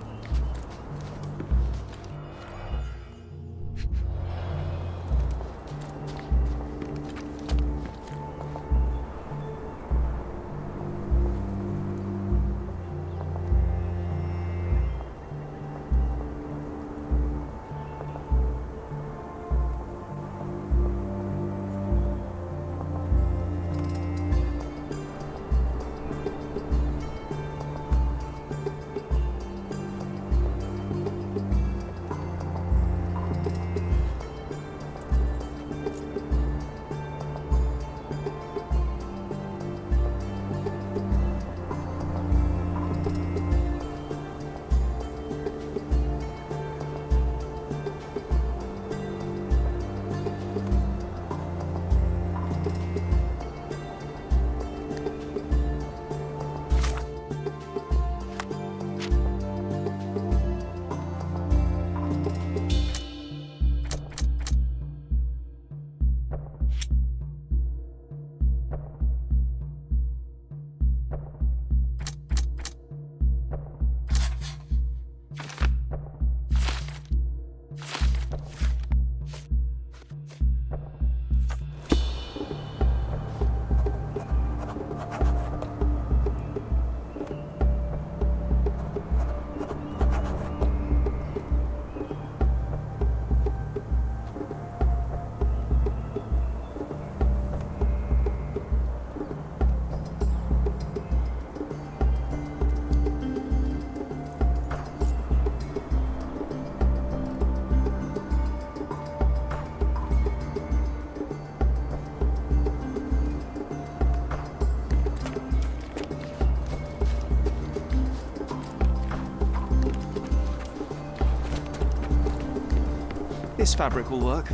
This fabric will work.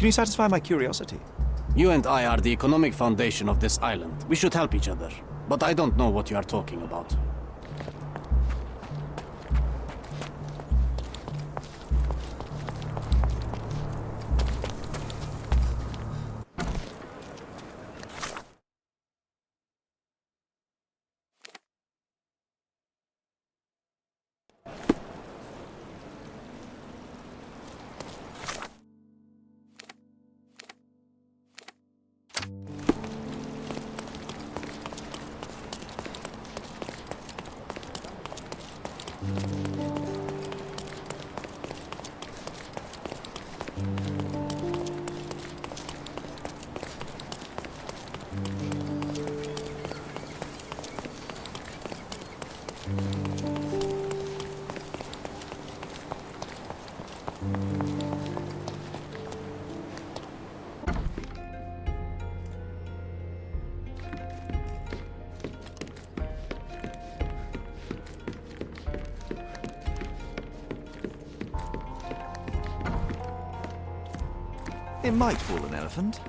Can you satisfy my curiosity? You and I are the economic foundation of this island. We should help each other. But I don't know what you are talking about. It might fool an elephant.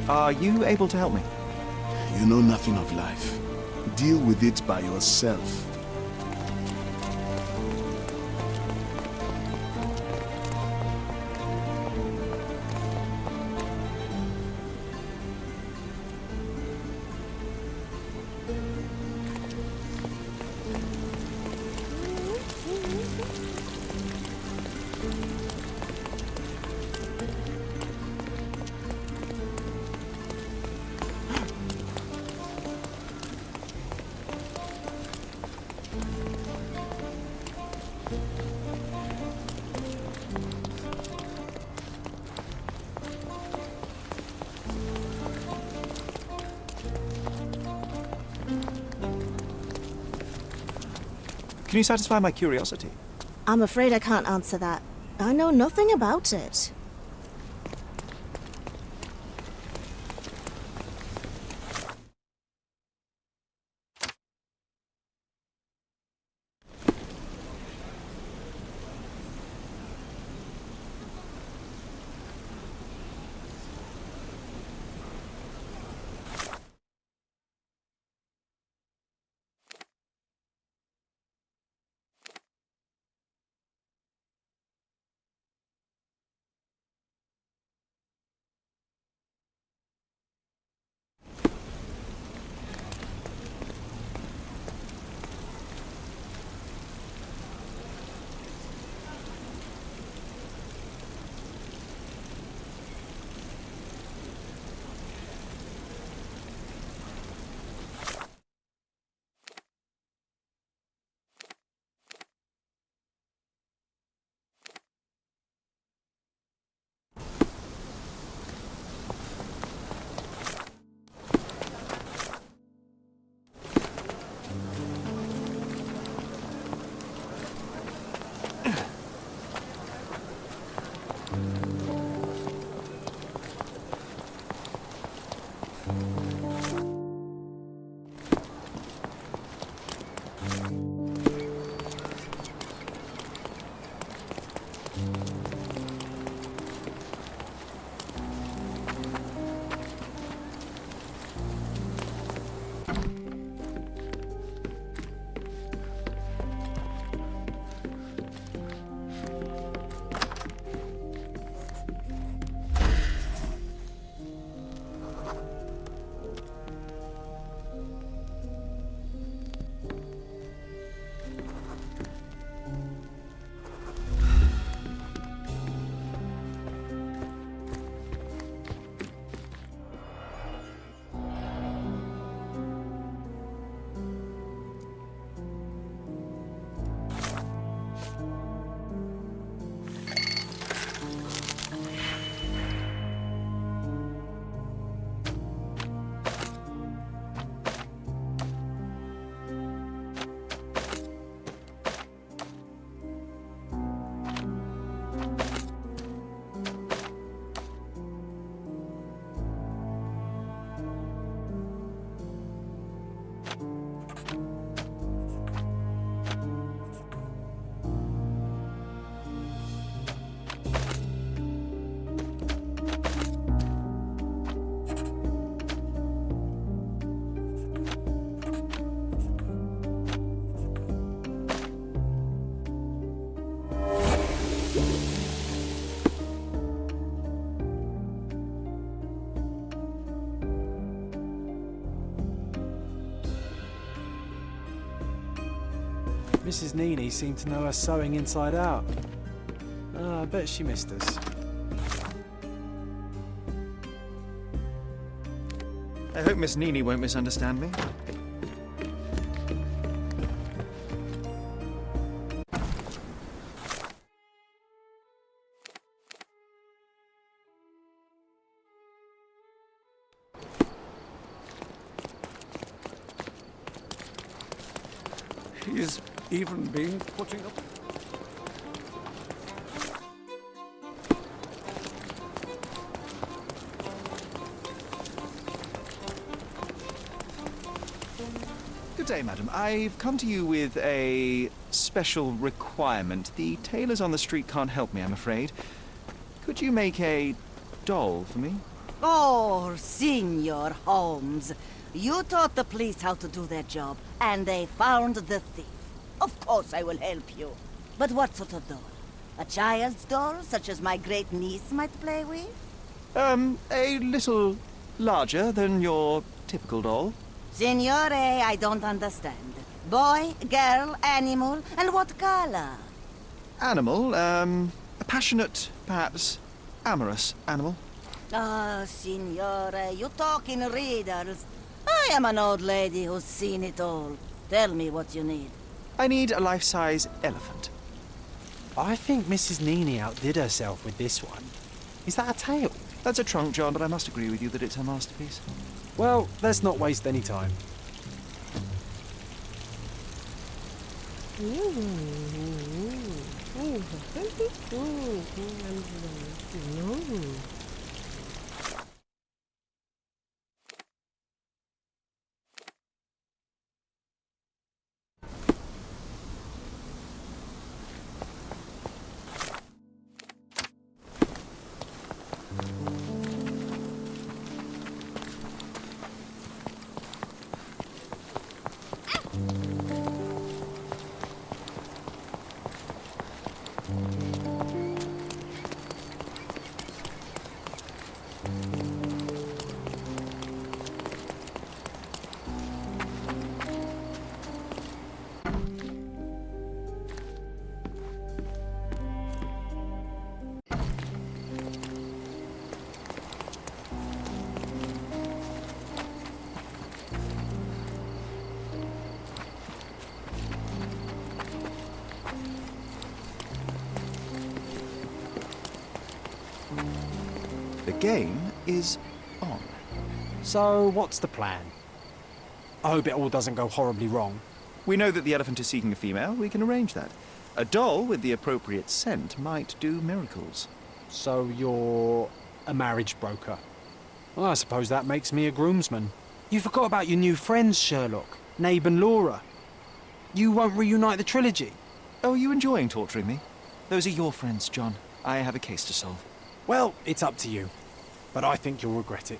Are you able to help me? You know nothing of life. Deal with it by yourself. Can you satisfy my curiosity? I'm afraid I can't answer that. I know nothing about it. Mrs. Nini seemed to know her sewing inside out. I bet she missed us. I hope Miss Nini won't misunderstand me. He's even been putting up... Good day, madam. I've come to you with a special requirement. The tailors on the street can't help me, I'm afraid. Could you make a doll for me? Oh, Signor Holmes. You taught the police how to do their job, and they found the thief. Of course I will help you. But what sort of doll? A child's doll, such as my great-niece might play with? A little larger than your typical doll. Signore, I don't understand. Boy, girl, animal, and what color? Animal, a passionate, perhaps amorous animal. Ah, Signore, you talk in riddles. I am an old lady who's seen it all. Tell me what you need. I need a life-size elephant. I think Mrs. Nini outdid herself with this one. Is that a tail? That's a trunk, John, but I must agree with you that it's a masterpiece. Well, let's not waste any time. The game is on. So, what's the plan? I hope it all doesn't go horribly wrong. We know that the elephant is seeking a female. We can arrange that. A doll with the appropriate scent might do miracles. So you're a marriage broker. Well, I suppose that makes me a groomsman. You forgot about your new friends, Sherlock. Nabe and Laura. You won't reunite the trilogy. Oh, are you enjoying torturing me? Those are your friends, John. I have a case to solve. Well, it's up to you. But I think you'll regret it.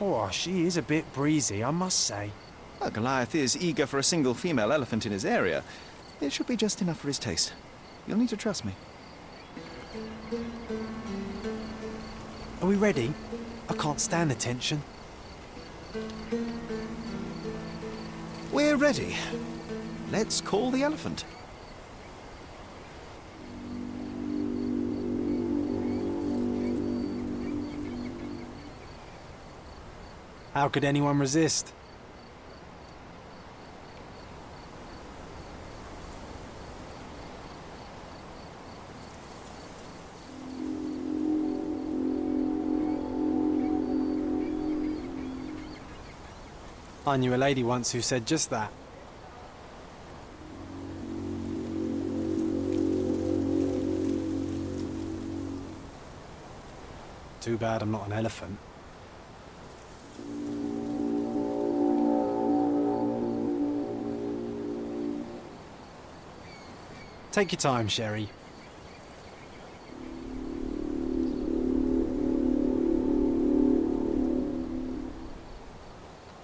Oh, she is a bit breezy, I must say. Well, Goliath is eager for a single female elephant in his area. It should be just enough for his taste. You'll need to trust me. Are we ready? I can't stand the tension. We're ready. Let's call the elephant. How could anyone resist? I knew a lady once who said just that. Too bad I'm not an elephant. Take your time, Sherry.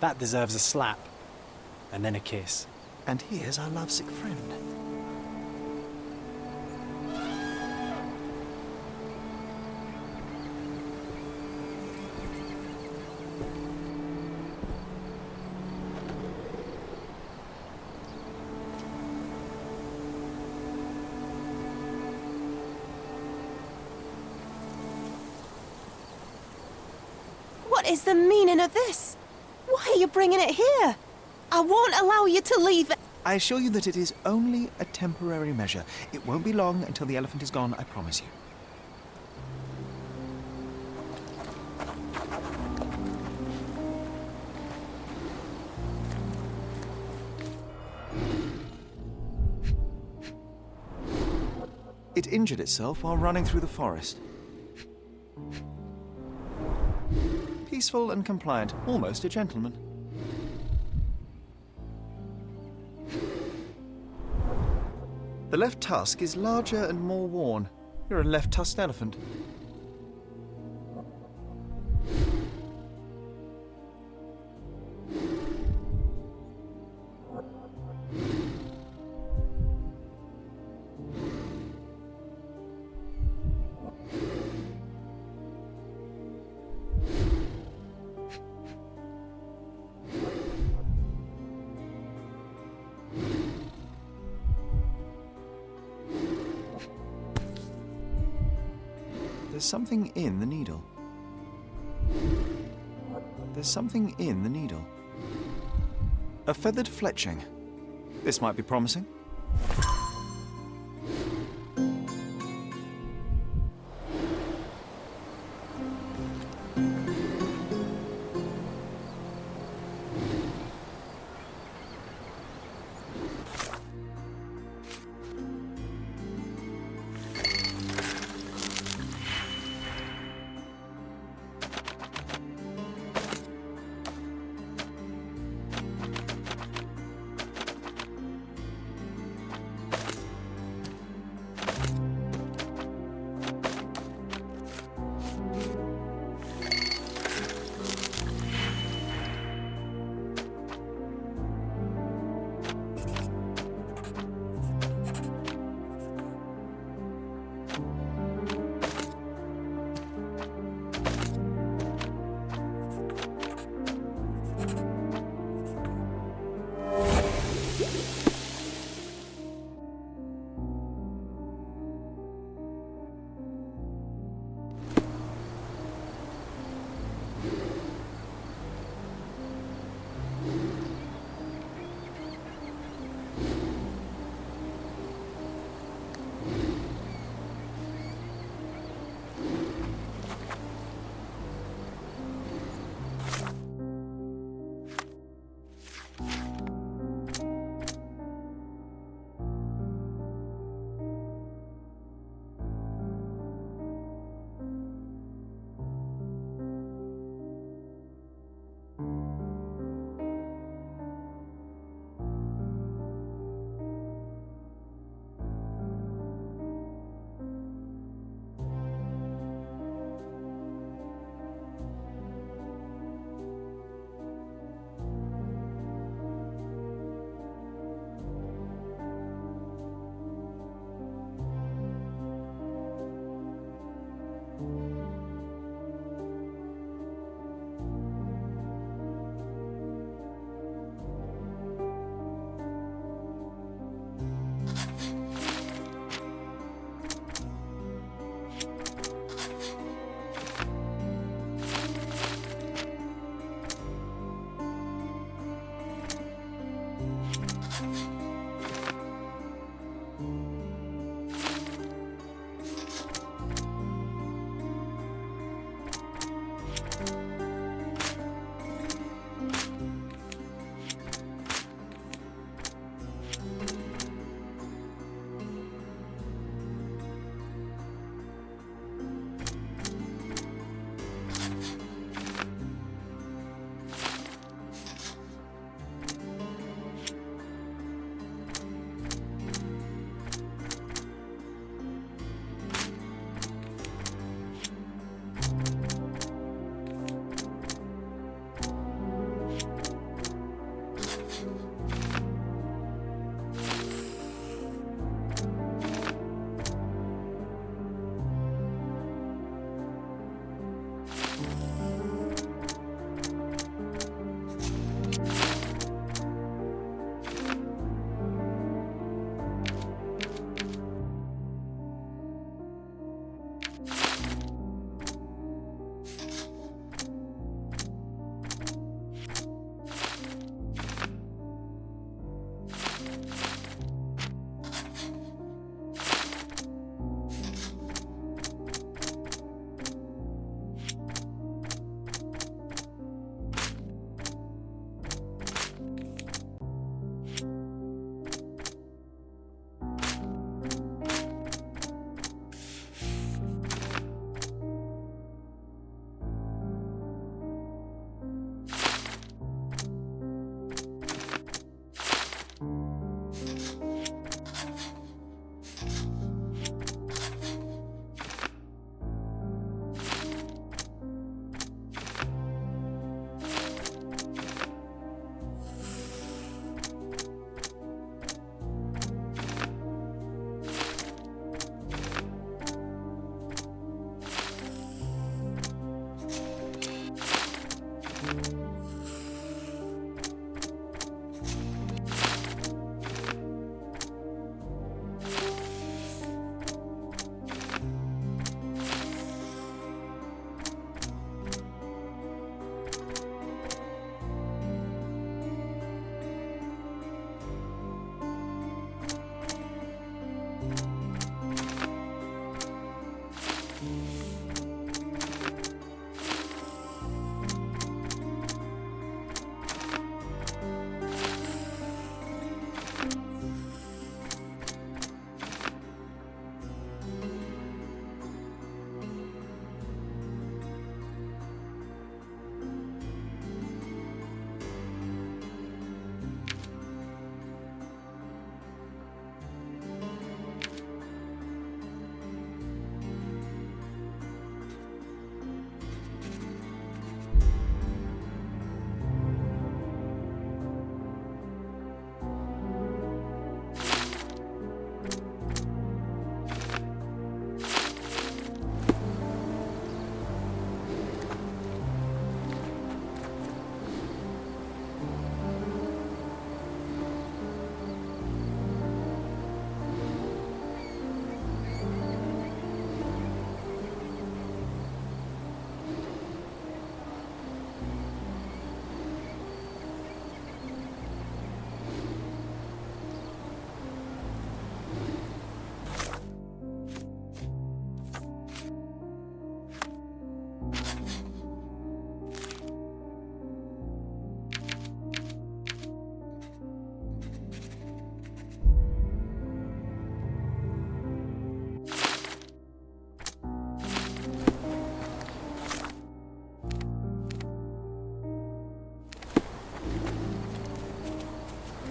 That deserves a slap. And then a kiss. And here's our lovesick friend. What is the meaning of this? Why are you bringing it here? I won't allow you to leave it. I assure you that it is only a temporary measure. It won't be long until the elephant is gone, I promise you. It injured itself while running through the forest. Peaceful and compliant, almost a gentleman. The left tusk is larger and more worn. You're a left-tusked elephant. There's something in the needle. There's something in the needle. A feathered fletching. This might be promising.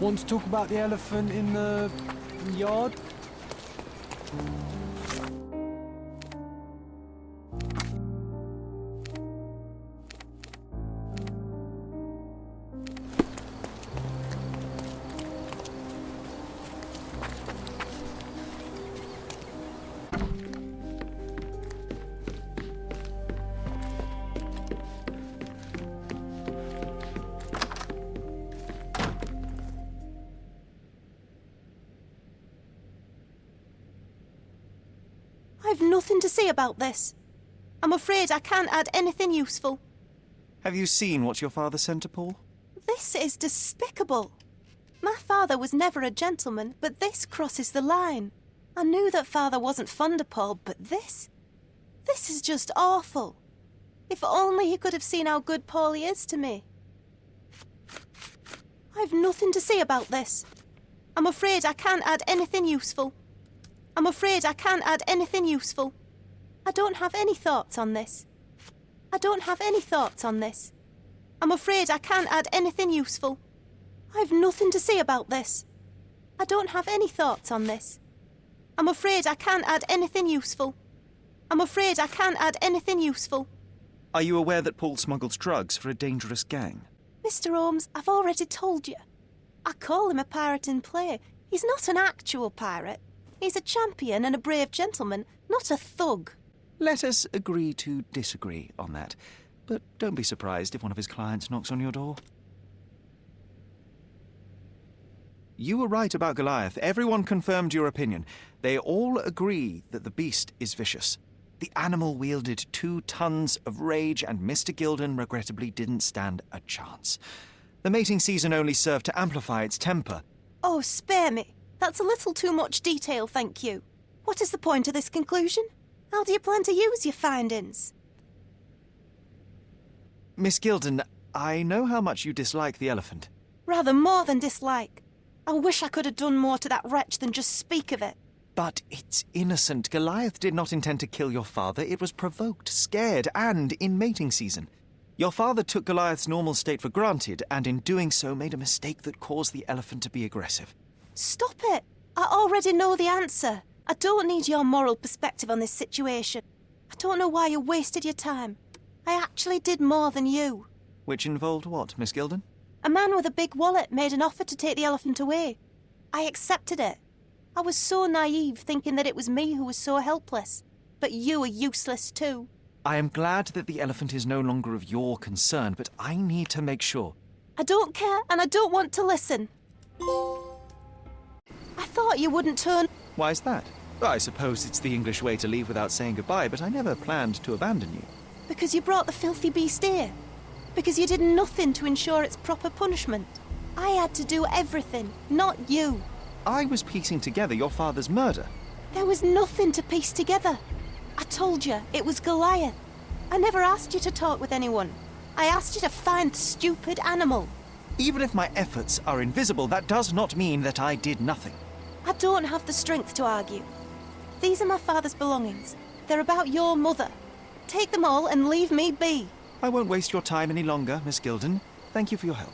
Want to talk about the elephant in the yard? I've nothing to say about this. I'm afraid I can't add anything useful. Have you seen what your father sent to Paul? This is despicable. My father was never a gentleman, but this crosses the line. I knew that father wasn't fond of Paul, but this is just awful. If only he could have seen how good Paulie is to me. I've nothing to say about this. I'm afraid I can't add anything useful. I'm afraid I can't add anything useful. I don't have any thoughts on this. I don't have any thoughts on this. I'm afraid I can't add anything useful. I've nothing to say about this. I don't have any thoughts on this. I'm afraid I can't add anything useful. I'm afraid I can't add anything useful. Are you aware that Paul smuggles drugs for a dangerous gang? Mr. Holmes, I've already told you. I call him a pirate in play. He's not an actual pirate. He's a champion and a brave gentleman, not a thug. Let us agree to disagree on that. But don't be surprised if one of his clients knocks on your door. You were right about Goliath. Everyone confirmed your opinion. They all agree that the beast is vicious. The animal wielded 2 tons of rage, and Mr. Gilden regrettably didn't stand a chance. The mating season only served to amplify its temper. Oh, spare me. That's a little too much detail, thank you. What is the point of this conclusion? How do you plan to use your findings? Miss Gilden, I know how much you dislike the elephant. Rather more than dislike. I wish I could have done more to that wretch than just speak of it. But it's innocent. Goliath did not intend to kill your father. It was provoked, scared, and in mating season. Your father took Goliath's normal state for granted, and in doing so made a mistake that caused the elephant to be aggressive. Stop it! I already know the answer. I don't need your moral perspective on this situation. I don't know why you wasted your time. I actually did more than you. Which involved what, Miss Gilden? A man with a big wallet made an offer to take the elephant away. I accepted it. I was so naive, thinking that it was me who was so helpless. But you are useless too. I am glad that the elephant is no longer of your concern, but I need to make sure. I don't care, and I don't want to listen. I thought you wouldn't turn... Why's that? Well, I suppose it's the English way to leave without saying goodbye, but I never planned to abandon you. Because you brought the filthy beast here. Because you did nothing to ensure its proper punishment. I had to do everything, not you. I was piecing together your father's murder. There was nothing to piece together. I told you, it was Goliath. I never asked you to talk with anyone. I asked you to find the stupid animal. Even if my efforts are invisible, that does not mean that I did nothing. I don't have the strength to argue. These are my father's belongings. They're about your mother. Take them all and leave me be. I won't waste your time any longer, Miss Gilden. Thank you for your help.